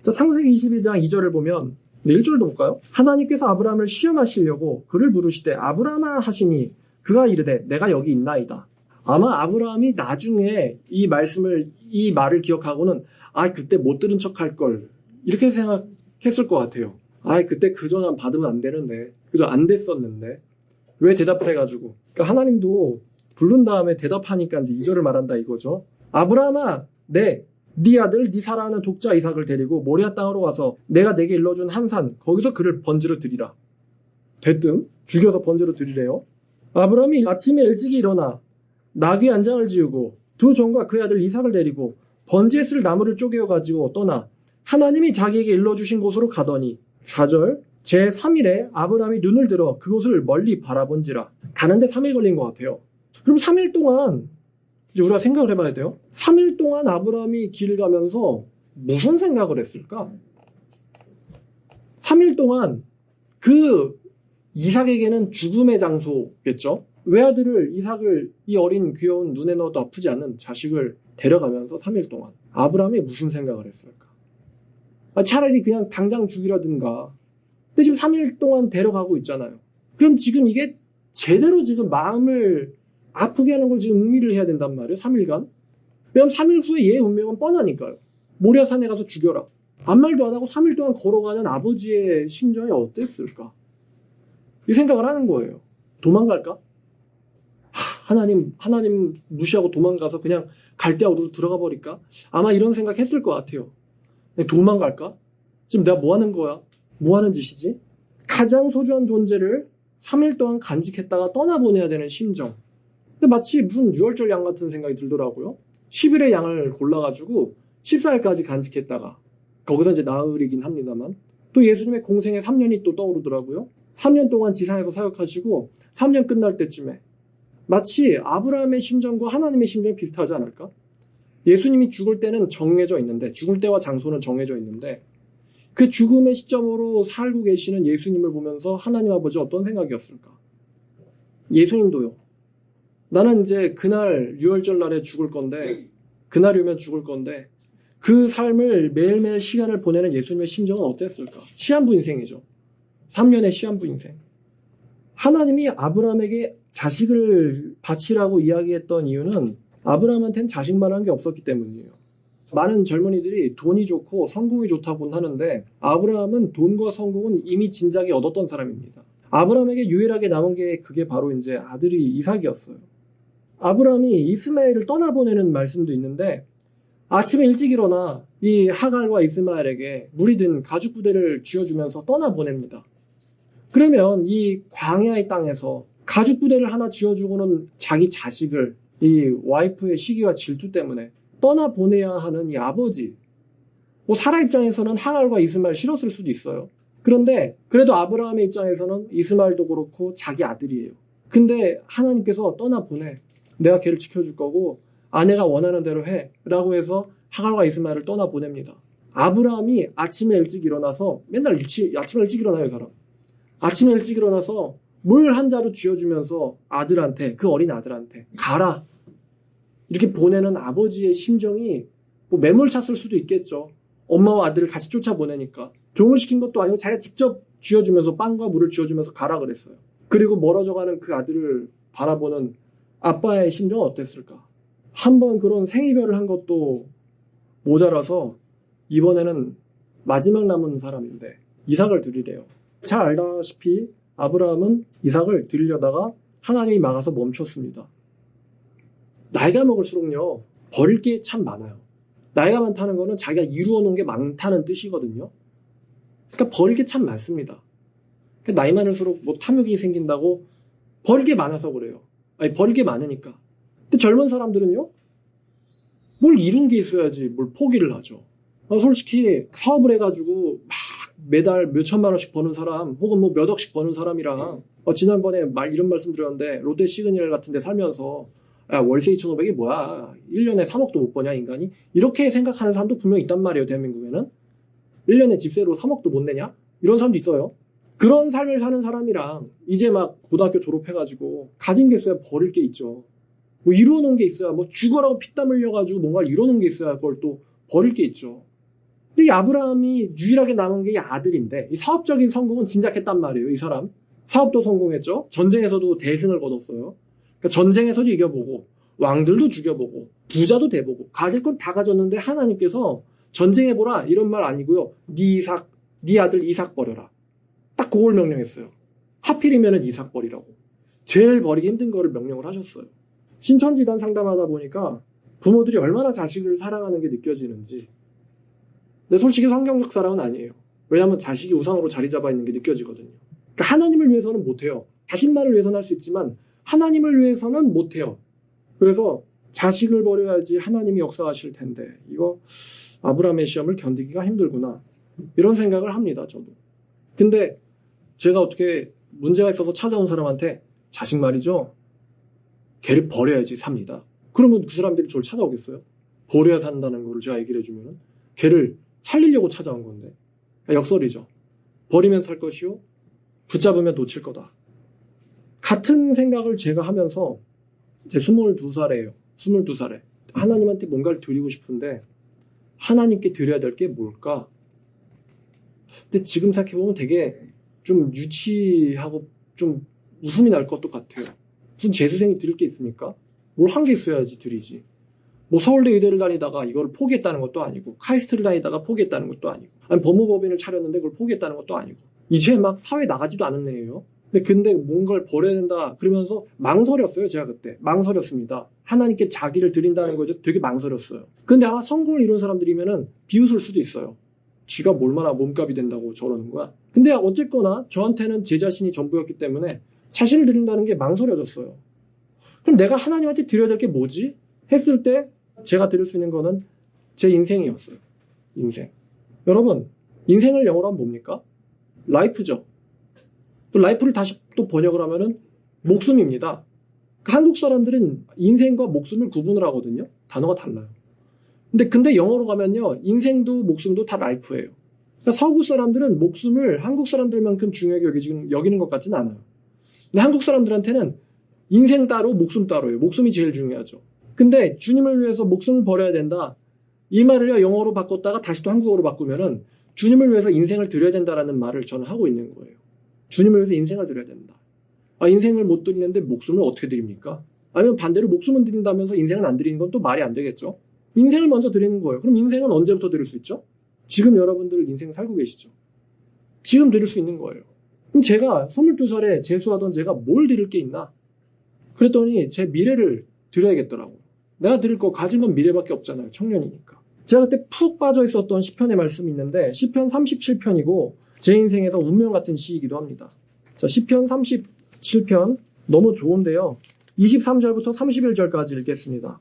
자, 창세기 22장 2절을 보면 1절도 볼까요? 하나님께서 아브라함을 시험하시려고 그를 부르시되 아브라함아 하시니 그가 이르되 내가 여기 있나이다. 아마 아브라함이 나중에 이 말을 기억하고는 그때 못 들은 척 할 걸 이렇게 생각했을 것 같아요. 그때 그 전화 받으면 안 되는데 그저 안 됐었는데 왜 대답을 해가지고. 그러니까 하나님도 부른 다음에 대답하니까 이제 2절을 말한다 이거죠. 아브라함아, 네 아들 네 사랑하는 독자 이삭을 데리고 모리아 땅으로 와서 내가 내게 일러준 한 산 거기서 그를 번제로 드리라. 대뜸 죽여서 번제로 드리래요. 아브라함이 아침에 일찍이 일어나 나귀 한 장을 지우고 두 종과 그의 아들 이삭을 데리고 번제에 쓸 나무를 쪼개어 가지고 떠나 하나님이 자기에게 일러주신 곳으로 가더니 4절 제3일에 아브라함이 눈을 들어 그곳을 멀리 바라본지라. 가는데 3일 걸린 것 같아요. 그럼 3일 동안 이제 우리가 생각을 해봐야 돼요. 3일 동안 아브라함이 길을 가면서 무슨 생각을 했을까? 3일 동안 그 이삭에게는 죽음의 장소겠죠. 외아들을 이삭을 이 어린 귀여운 눈에 넣어도 아프지 않은 자식을 데려가면서 3일 동안 아브라함이 무슨 생각을 했을까? 차라리 그냥 당장 죽이라든가. 근데 지금 3일 동안 데려가고 있잖아요. 그럼 지금 이게 제대로 지금 마음을 아프게 하는 걸 지금 음미를 해야 된단 말이에요. 3일간. 왜냐면 3일 후에 얘의 운명은 뻔하니까요. 모리아산에 가서 죽여라. 아무 말도 안 하고 3일 동안 걸어가는 아버지의 심정이 어땠을까? 이 생각을 하는 거예요. 도망갈까? 하나님 무시하고 도망가서 그냥 갈대아우르로 들어가 버릴까? 아마 이런 생각 했을 것 같아요. 도망갈까? 지금 내가 뭐 하는 거야? 뭐 하는 짓이지? 가장 소중한 존재를 3일 동안 간직했다가 떠나보내야 되는 심정. 근데 마치 무슨 유월절 양 같은 생각이 들더라고요. 10일의 양을 골라가지고 14일까지 간직했다가 거기서 이제 나흘이긴 합니다만 또 예수님의 공생의 3년이 또 떠오르더라고요. 3년 동안 지상에서 사역하시고 3년 끝날 때쯤에 마치 아브라함의 심정과 하나님의 심정이 비슷하지 않을까? 예수님이 죽을 때는 정해져 있는데 죽을 때와 장소는 정해져 있는데 그 죽음의 시점으로 살고 계시는 예수님을 보면서 하나님 아버지 어떤 생각이었을까? 예수님도요. 나는 이제 그날 유월절 날에 죽을 건데 그날이 오면 죽을 건데 그 삶을 매일매일 시간을 보내는 예수님의 심정은 어땠을까? 시한부 인생이죠. 3년의 시한부 인생. 하나님이 아브라함에게 자식을 바치라고 이야기했던 이유는 아브라함한테는 자식만한 게 없었기 때문이에요. 많은 젊은이들이 돈이 좋고 성공이 좋다고는 하는데 아브라함은 돈과 성공은 이미 진작에 얻었던 사람입니다. 아브라함에게 유일하게 남은 게 그게 바로 이제 아들이 이삭이었어요. 아브라함이 이스마엘을 떠나보내는 말씀도 있는데 아침에 일찍 일어나 이 하갈과 이스마엘에게 무리 든 가죽 부대를 쥐어주면서 떠나보냅니다. 그러면 이 광야의 땅에서 가죽 부대를 하나 지어주고는 자기 자식을 이 와이프의 시기와 질투 때문에 떠나보내야 하는 이 아버지, 뭐 사라 입장에서는 하갈과 이스마엘 싫었을 수도 있어요. 그런데 그래도 아브라함의 입장에서는 이스마엘도 그렇고 자기 아들이에요. 근데 하나님께서 떠나보내. 내가 걔를 지켜줄 거고 아내가 원하는 대로 해 라고 해서 하갈과 이스마엘을 떠나보냅니다. 아브라함이 아침에 일찍 일어나서 맨날 아침에 일찍 일어나요, 이 사람. 아침에 일찍 일어나서 물 한 자루 쥐어주면서 아들한테, 그 어린 아들한테 가라 이렇게 보내는 아버지의 심정이 뭐 매몰찼을 수도 있겠죠. 엄마와 아들을 같이 쫓아보내니까. 종을 시킨 것도 아니고 자기가 직접 쥐어주면서 빵과 물을 쥐어주면서 가라 그랬어요. 그리고 멀어져가는 그 아들을 바라보는 아빠의 심정은 어땠을까? 한번 그런 생이별을 한 것도 모자라서 이번에는 마지막 남은 사람인데 이삭을 드리래요. 잘 알다시피 아브라함은 이삭을 드리려다가 하나님이 막아서 멈췄습니다. 나이가 먹을수록요, 버릴 게 참 많아요. 나이가 많다는 거는 자기가 이루어 놓은 게 많다는 뜻이거든요. 그러니까 버릴 게 참 많습니다. 그러니까 나이 많을수록 뭐 탐욕이 생긴다고 버릴 게 많아서 그래요. 아니, 버릴 게 많으니까. 근데 젊은 사람들은요, 뭘 이룬 게 있어야지 뭘 포기를 하죠. 솔직히 사업을 해가지고 막 매달 몇 천만 원씩 버는 사람, 혹은 뭐 몇 억씩 버는 사람이랑 지난번에 이런 말씀 드렸는데 롯데 시그널 같은 데 살면서 야, 월세 2,500이 뭐야? 1년에 3억도 못 버냐, 인간이? 이렇게 생각하는 사람도 분명히 있단 말이에요, 대한민국에는. 1년에 집세로 3억도 못 내냐? 이런 사람도 있어요. 그런 삶을 사는 사람이랑 이제 막 고등학교 졸업해가지고 가진 게 있어야 버릴 게 있죠. 뭐 이루어 놓은 게 있어야, 뭐 죽어라고 피땀 흘려가지고 뭔가를 이루어 놓은 게 있어야 그걸 또 버릴 게 있죠. 근데 이 아브라함이 유일하게 남은 게 이 아들인데, 이 사업적인 성공은 진작했단 말이에요, 이 사람. 사업도 성공했죠. 전쟁에서도 대승을 거뒀어요. 그러니까 전쟁에서도 이겨보고, 왕들도 죽여보고, 부자도 돼보고, 가질 건 다 가졌는데 하나님께서 전쟁해보라 이런 말 아니고요. 네 아들 이삭 버려라. 딱 그걸 명령했어요. 하필이면 이삭 버리라고. 제일 버리기 힘든 거를 명령을 하셨어요. 신천지단 상담하다 보니까 부모들이 얼마나 자식을 사랑하는 게 느껴지는지. 근데 솔직히 성경적 사랑은 아니에요. 왜냐하면 자식이 우상으로 자리 잡아 있는 게 느껴지거든요. 그러니까 하나님을 위해서는 못해요. 자신만을 위해서는 할 수 있지만 하나님을 위해서는 못해요. 그래서 자식을 버려야지 하나님이 역사하실 텐데 이거 아브라함의 시험을 견디기가 힘들구나. 이런 생각을 합니다, 저도. 근데 제가 어떻게 문제가 있어서 찾아온 사람한테 자식 말이죠. 걔를 버려야지 삽니다. 그러면 그 사람들이 저를 찾아오겠어요? 버려야 산다는 거를 제가 얘기를 해주면 걔를 살리려고 찾아온 건데. 역설이죠. 버리면 살 것이요. 붙잡으면 놓칠 거다. 같은 생각을 제가 하면서 제 22살이에요. 22살에. 하나님한테 뭔가를 드리고 싶은데 하나님께 드려야 될 게 뭘까? 근데 지금 생각해보면 되게 좀 유치하고 좀 웃음이 날 것도 같아요. 무슨 재수생이 드릴 게 있습니까? 뭘 한 개 있어야지 드리지. 뭐 서울대 의대를 다니다가 이걸 포기했다는 것도 아니고 카이스트를 다니다가 포기했다는 것도 아니고 아니 법무법인을 차렸는데 그걸 포기했다는 것도 아니고 이제 막 사회에 나가지도 않은 애예요. 근데 뭔가를 버려야 된다 그러면서 망설였어요. 제가 그때 망설였습니다. 하나님께 자기를 드린다는 거죠. 되게 망설였어요. 근데 아마 성공을 이룬 사람들이면은 비웃을 수도 있어요. 쥐가 얼마나 몸값이 된다고 저러는 거야. 근데 어쨌거나 저한테는 제 자신이 전부였기 때문에 자신을 드린다는 게 망설여졌어요. 그럼 내가 하나님한테 드려야 될 게 뭐지? 했을 때 제가 드릴 수 있는 거는 제 인생이었어요. 인생. 여러분, 인생을 영어로 하면 뭡니까? 라이프죠. 또 라이프를 다시 또 번역을 하면은 목숨입니다. 한국 사람들은 인생과 목숨을 구분을 하거든요. 단어가 달라요. 근데 영어로 가면요. 인생도 목숨도 다 라이프예요. 그러니까 서구 사람들은 목숨을 한국 사람들만큼 중요하게 여기는 것 같지는 않아요. 근데 한국 사람들한테는 인생 따로 목숨 따로예요. 목숨이 제일 중요하죠. 근데 주님을 위해서 목숨을 버려야 된다. 이 말을요. 영어로 바꿨다가 다시 또 한국어로 바꾸면은 주님을 위해서 인생을 드려야 된다라는 말을 저는 하고 있는 거예요. 주님을 위해서 인생을 드려야 된다. 인생을 못 드리는데 목숨을 어떻게 드립니까? 아니면 반대로 목숨은 드린다면서 인생은 안 드리는 건 또 말이 안 되겠죠? 인생을 먼저 드리는 거예요. 그럼 인생은 언제부터 드릴 수 있죠? 지금 여러분들 인생 살고 계시죠? 지금 드릴 수 있는 거예요. 그럼 제가 22살에 재수하던 제가 뭘 드릴 게 있나? 그랬더니 제 미래를 드려야겠더라고요. 내가 드릴 거 가진 건 미래밖에 없잖아요. 청년이니까. 제가 그때 푹 빠져 있었던 시편의 말씀이 있는데 시편 37편이고 제 인생에서 운명 같은 시이기도 합니다. 자, 시편 37편 너무 좋은데요. 23절부터 31절까지 읽겠습니다.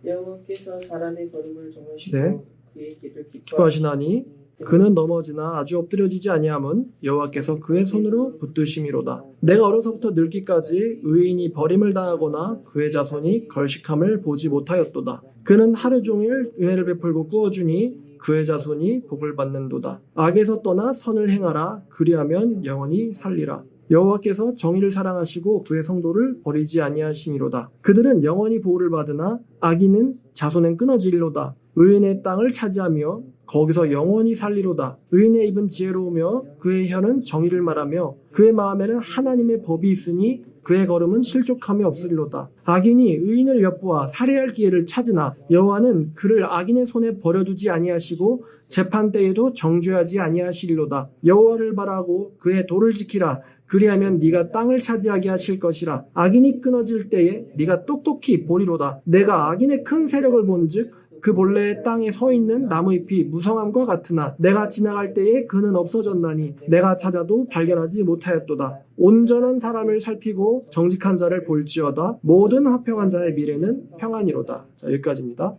여호와께서 사람의 걸음을 정하시고 네. 그의 길을 기뻐하시나니 그는 넘어지나 아주 엎드려지지 아니함은 여호와께서 그의 손으로 붙드심이로다. 내가 어려서부터 늙기까지 의인이 버림을 당하거나 그의 자손이 걸식함을 보지 못하였도다. 그는 하루 종일 은혜를 베풀고 꾸어주니 그의 자손이 복을 받는도다. 악에서 떠나 선을 행하라. 그리하면 영원히 살리라. 여호와께서 정의를 사랑하시고 그의 성도를 버리지 아니하시니로다. 그들은 영원히 보호를 받으나 악인은 자손은 끊어지리로다. 의인의 땅을 차지하며 거기서 영원히 살리로다. 의인의 입은 지혜로우며 그의 혀는 정의를 말하며 그의 마음에는 하나님의 법이 있으니 그의 걸음은 실족함이 없으리로다. 악인이 의인을 엿보아 살해할 기회를 찾으나 여호와는 그를 악인의 손에 버려두지 아니하시고 재판 때에도 정죄하지 아니하시리로다. 여호와를 바라고 그의 도를 지키라. 그리하면 네가 땅을 차지하게 하실 것이라. 악인이 끊어질 때에 네가 똑똑히 보리로다. 내가 악인의 큰 세력을 본즉 그 본래의 땅에 서 있는 나무잎이 무성함과 같으나 내가 지나갈 때에 그는 없어졌나니 내가 찾아도 발견하지 못하였도다. 온전한 사람을 살피고 정직한 자를 볼지어다. 모든 화평한 자의 미래는 평안이로다. 자, 여기까지입니다.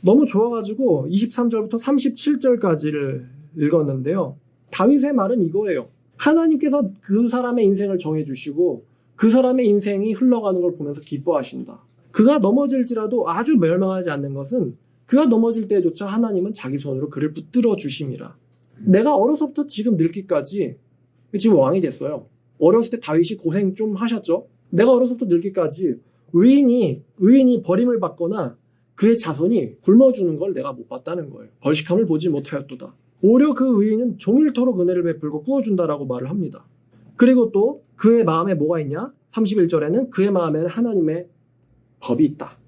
너무 좋아가지고 23절부터 37절까지를 읽었는데요. 다윗의 말은 이거예요. 하나님께서 그 사람의 인생을 정해주시고 그 사람의 인생이 흘러가는 걸 보면서 기뻐하신다. 그가 넘어질지라도 아주 멸망하지 않는 것은 그가 넘어질 때조차 하나님은 자기 손으로 그를 붙들어 주심이라. 내가 어려서부터 지금 늙기까지 지금 왕이 됐어요. 어렸을 때 다윗이 고생 좀 하셨죠. 내가 어려서부터 늙기까지 의인이 버림을 받거나 그의 자손이 굶어주는 걸 내가 못 봤다는 거예요. 걸식함을 보지 못하였도다. 오히려 그 의인은 종일토록 은혜를 베풀고 꾸어준다라고 말을 합니다. 그리고 또 그의 마음에 뭐가 있냐? 31절에는 그의 마음에는 하나님의 법이 있다.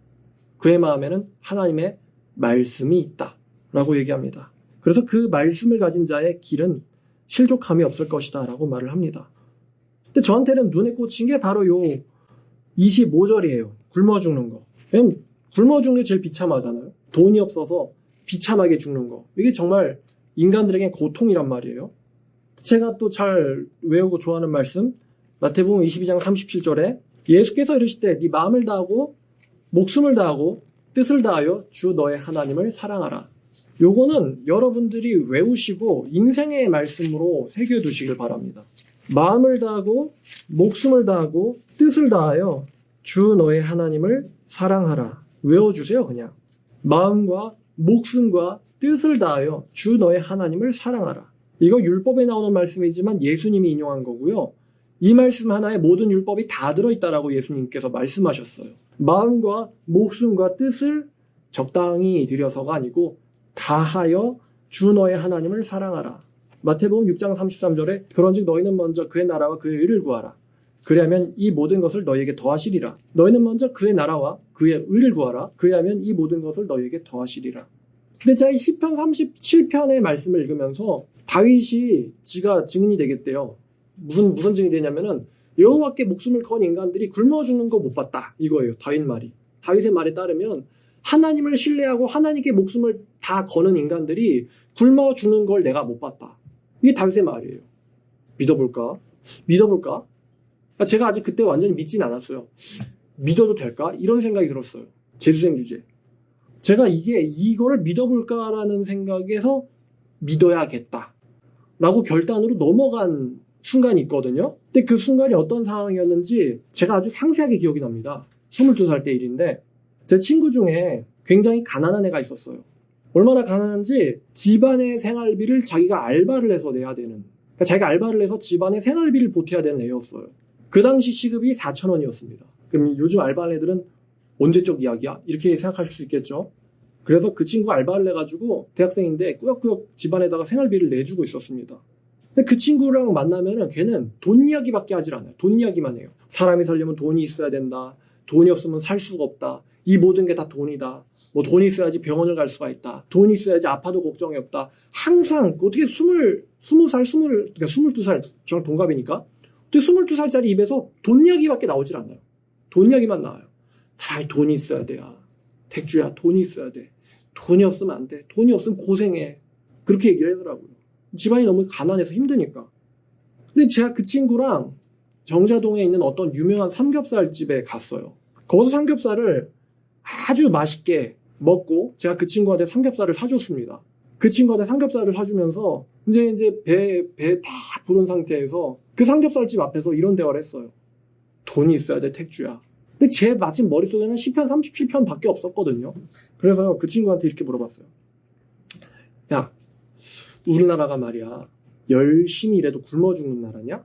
그의 마음에는 하나님의 말씀이 있다 라고 얘기합니다. 그래서 그 말씀을 가진 자의 길은 실족함이 없을 것이다 라고 말을 합니다. 근데 저한테는 눈에 꽂힌 게 바로 요 25절이에요. 굶어 죽는 거. 왜냐면 굶어 죽는 게 제일 비참하잖아요. 돈이 없어서 비참하게 죽는 거. 이게 정말 인간들에겐 고통이란 말이에요. 제가 또 잘 외우고 좋아하는 말씀 마태복음 22장 37절에 예수께서 이르실 때 네 마음을 다하고 목숨을 다하고 뜻을 다하여 주 너의 하나님을 사랑하라. 요거는 여러분들이 외우시고 인생의 말씀으로 새겨두시길 바랍니다. 마음을 다하고 목숨을 다하고 뜻을 다하여 주 너의 하나님을 사랑하라. 외워주세요. 그냥 마음과 목숨과 뜻을 다하여 주 너의 하나님을 사랑하라. 이거 율법에 나오는 말씀이지만 예수님이 인용한 거고요. 이 말씀 하나에 모든 율법이 다 들어있다라고 예수님께서 말씀하셨어요. 마음과 목숨과 뜻을 적당히 들여서가 아니고 다하여 주 너의 하나님을 사랑하라. 마태복음 6장 33절에 그런즉 너희는 먼저 그의 나라와 그의 의를 구하라. 그리하면 이 모든 것을 너희에게 더하시리라. 너희는 먼저 그의 나라와 그의 의를 구하라. 그리하면 이 모든 것을 너희에게 더하시리라. 근데 제가 이 시편 37편의 말씀을 읽으면서 다윗이 지가 증인이 되겠대요. 무슨 증인이 되냐면은 여호와께 목숨을 건 인간들이 굶어 죽는 거 못 봤다. 이거예요. 다윗 말이. 다윗의 말에 따르면 하나님을 신뢰하고 하나님께 목숨을 다 거는 인간들이 굶어 죽는 걸 내가 못 봤다. 이게 다윗의 말이에요. 믿어볼까? 제가 아직 그때 완전히 믿진 않았어요. 믿어도 될까? 이런 생각이 들었어요. 재수생 주제. 제가 이거를 믿어볼까라는 생각에서 믿어야겠다. 라고 결단으로 넘어간 순간이 있거든요. 근데 그 순간이 어떤 상황이었는지 제가 아주 상세하게 기억이 납니다. 22살 때 일인데 제 친구 중에 굉장히 가난한 애가 있었어요. 얼마나 가난한지 집안의 생활비를 자기가 알바를 해서 내야 되는, 그러니까 자기가 알바를 해서 집안의 생활비를 보태야 되는 애였어요. 그 당시 시급이 4,000원이었습니다. 그럼 요즘 알바하는 애들은 언제적 이야기야? 이렇게 생각하실 수 있겠죠. 그래서 그 친구가 알바를 해가지고 대학생인데 꾸역꾸역 집안에다가 생활비를 내주고 있었습니다. 근데 그 친구랑 만나면은 걔는 돈 이야기밖에 하질 않아요. 돈 이야기만 해요. 사람이 살려면 돈이 있어야 된다. 돈이 없으면 살 수가 없다. 이 모든 게 다 돈이다. 뭐 돈이 있어야지 병원을 갈 수가 있다. 돈이 있어야지 아파도 걱정이 없다. 항상 어떻게 22살 저랑 동갑이니까 어떻게 22살짜리 입에서 돈 이야기밖에 나오질 않아요. 돈 이야기만 나와요. 사람이 돈이 있어야 돼요. 택주야, 돈이 있어야 돼. 돈이 없으면 안 돼. 돈이 없으면 고생해. 그렇게 얘기를 하더라고요. 집안이 너무 가난해서 힘드니까. 근데 제가 그 친구랑 정자동에 있는 어떤 유명한 삼겹살 집에 갔어요. 거기서 삼겹살을 아주 맛있게 먹고 제가 그 친구한테 삼겹살을 사줬습니다. 그 친구한테 삼겹살을 사주면서 이제 배 다 부른 상태에서 그 삼겹살집 앞에서 이런 대화를 했어요. 돈이 있어야 돼, 택주야. 근데 제 마침 머릿속에는 시편 37편 밖에 없었거든요. 그래서 그 친구한테 이렇게 물어봤어요. 야, 우리나라가 말이야, 열심히 일해도 굶어 죽는 나라냐?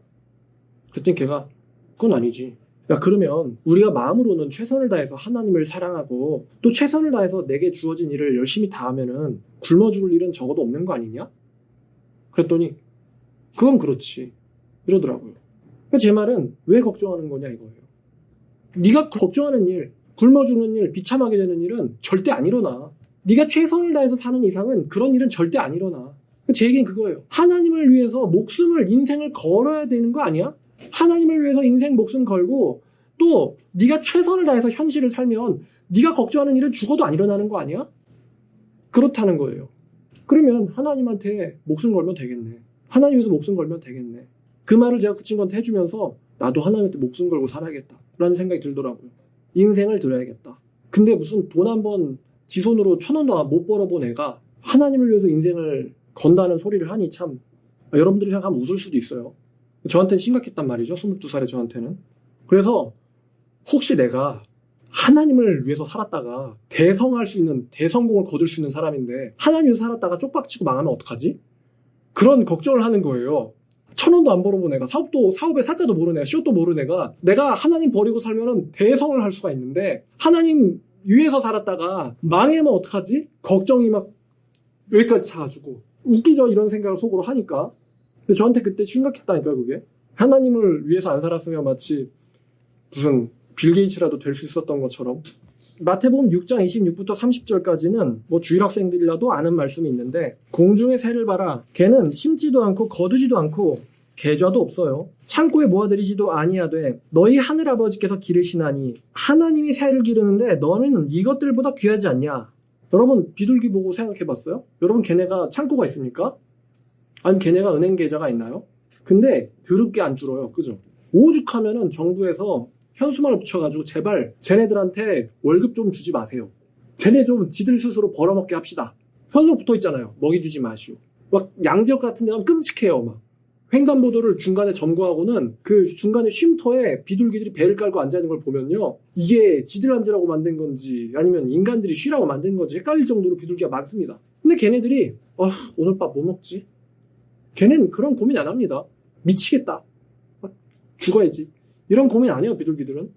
그랬더니 걔가, 그건 아니지. 야, 그러면 우리가 마음으로는 최선을 다해서 하나님을 사랑하고 또 최선을 다해서 내게 주어진 일을 열심히 다하면은 굶어 죽을 일은 적어도 없는 거 아니냐? 그랬더니 그건 그렇지 이러더라고요. 그러니까 제 말은 왜 걱정하는 거냐 이거예요. 네가 걱정하는 일, 굶어 죽는 일, 비참하게 되는 일은 절대 안 일어나. 네가 최선을 다해서 사는 이상은 그런 일은 절대 안 일어나. 제 얘기는 그거예요. 하나님을 위해서 목숨을, 인생을 걸어야 되는 거 아니야? 하나님을 위해서 인생 목숨 걸고 또 네가 최선을 다해서 현실을 살면 네가 걱정하는 일은 죽어도 안 일어나는 거 아니야? 그렇다는 거예요. 그러면 하나님한테 목숨 걸면 되겠네. 하나님 위해서 목숨 걸면 되겠네. 그 말을 제가 그 친구한테 해주면서 나도 하나님한테 목숨 걸고 살아야겠다 라는 생각이 들더라고요. 인생을 들여야겠다. 근데 무슨 돈 한 번 지 손으로 1,000원도 못 벌어본 애가 하나님을 위해서 인생을 건다는 소리를 하니 참 여러분들이 생각하면 웃을 수도 있어요. 저한테는 심각했단 말이죠. 22살의 저한테는. 그래서 혹시 내가 하나님을 위해서 살았다가 대성할 수 있는, 대성공을 거둘 수 있는 사람인데 하나님 위해서 살았다가 쪽박치고 망하면 어떡하지? 그런 걱정을 하는 거예요. 1,000원도 안 벌어본 애가, 사업의 사자도 모르는 애가, 시옷도 모르는 애가 내가 하나님 버리고 살면은 대성을 할 수가 있는데 하나님 위해서 살았다가 망하면 어떡하지? 걱정이 막 여기까지 차가지고 웃기죠. 이런 생각을 속으로 하니까. 근데 저한테 그때 심각했다니까 그게. 하나님을 위해서 안 살았으면 마치 무슨 빌 게이츠라도 될 수 있었던 것처럼. 마태복음 6장 26부터 30절까지는 뭐 주일학생들이라도 아는 말씀이 있는데 공중의 새를 봐라. 걔는 심지도 않고 거두지도 않고 계좌도 없어요. 창고에 모아들이지도 아니하되 너희 하늘아버지께서 기르시나니 하나님이 새를 기르는데 너는 이것들보다 귀하지 않냐? 여러분 비둘기 보고 생각해봤어요? 여러분 걔네가 창고가 있습니까? 아니 걔네가 은행 계좌가 있나요? 근데 더럽게 안 줄어요. 그죠? 오죽하면은 정부에서 현수막을 붙여가지고 제발 쟤네들한테 월급 좀 주지 마세요. 쟤네 좀 지들 스스로 벌어먹게 합시다. 현수막 붙어있잖아요. 먹이 주지 마시오. 막 양지역 같은 데 가면 끔찍해요. 막 횡단보도를 중간에 점거하고는 그 중간에 쉼터에 비둘기들이 배를 깔고 앉아있는 걸 보면요. 이게 지들 앉으라고 만든 건지 아니면 인간들이 쉬라고 만든 건지 헷갈릴 정도로 비둘기가 많습니다. 근데 걔네들이 오늘 밥 뭐 먹지? 걔는 그런 고민 안 합니다. 미치겠다. 죽어야지. 이런 고민 안 해요, 비둘기들은.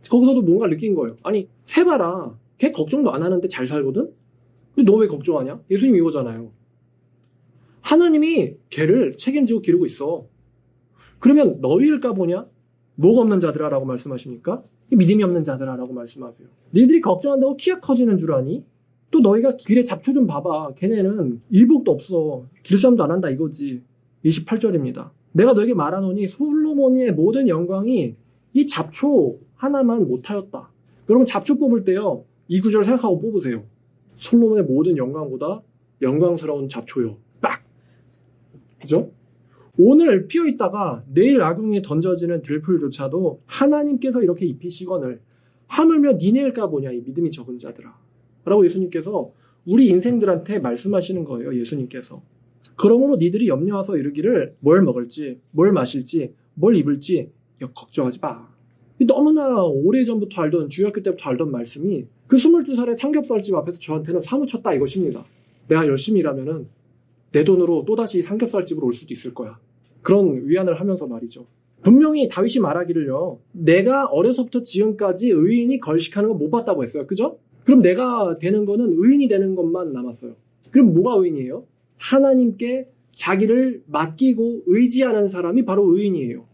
거기서도 뭔가 느낀 거예요. 아니, 새 봐라. 걔 걱정도 안 하는데 잘 살거든? 근데 너 왜 걱정하냐? 예수님 이거잖아요. 하나님이 걔를 책임지고 기르고 있어. 그러면 너희일까 보냐? 뭐가 없는 자들아 라고 말씀하십니까? 믿음이 없는 자들아 라고 말씀하세요. 너희들이 걱정한다고 키가 커지는 줄 아니? 또 너희가 길에 잡초 좀 봐봐. 걔네는 일복도 없어. 길쌈도 안 한다 이거지. 28절입니다. 내가 너에게 말하노니 솔로몬의 모든 영광이 이 잡초 하나만 못하였다. 여러분 잡초 뽑을 때요. 이 구절 생각하고 뽑으세요. 솔로몬의 모든 영광보다 영광스러운 잡초요. 딱! 그죠? 오늘 피어있다가 내일 아궁이에 던져지는 들풀조차도 하나님께서 이렇게 입히시거늘 하물며 니네일까 보냐 이 믿음이 적은 자들아. 라고 예수님께서 우리 인생들한테 말씀하시는 거예요. 예수님께서. 그러므로 니들이 염려와서 이르기를 뭘 먹을지, 뭘 마실지, 뭘 입을지 걱정하지 마. 너무나 오래전부터 알던 주일학교 때부터 알던 말씀이 그 22살의 삼겹살집 앞에서 저한테는 사무쳤다 이것입니다. 내가 열심히 일하면은 내 돈으로 또다시 삼겹살집으로 올 수도 있을 거야. 그런 위안을 하면서 말이죠. 분명히 다윗이 말하기를요. 내가 어려서부터 지금까지 의인이 걸식하는 거 못 봤다고 했어요. 그죠? 그럼 내가 되는 거는 의인이 되는 것만 남았어요. 그럼 뭐가 의인이에요? 하나님께 자기를 맡기고 의지하는 사람이 바로 의인이에요.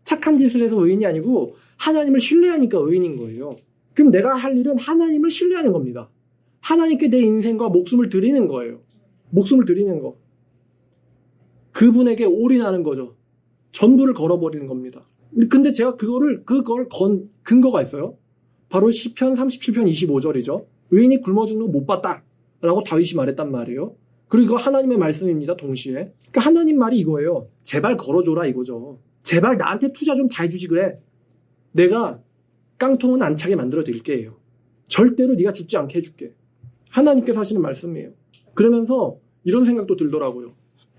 착한 짓을 해서 의인이 아니고 하나님을 신뢰하니까 의인인 거예요. 그럼 내가 할 일은 하나님을 신뢰하는 겁니다. 하나님께 내 인생과 목숨을 드리는 거예요. 목숨을 드리는 거. 그분에게 올인하는 거죠. 전부를 걸어버리는 겁니다. 근데 제가 그걸 건 근거가 있어요. 바로 시편 37편 25절이죠. 의인이 굶어 죽는 거 못 봤다 라고 다윗이 말했단 말이에요. 그리고 이거 하나님의 말씀입니다. 동시에. 그러니까 하나님 말이 이거예요. 제발 걸어줘라 이거죠. 제발 나한테 투자 좀 다 해주지 그래. 내가 깡통은 안 차게 만들어 드릴게요. 절대로 네가 죽지 않게 해줄게. 하나님께서 하시는 말씀이에요. 그러면서 이런 생각도 들더라고요.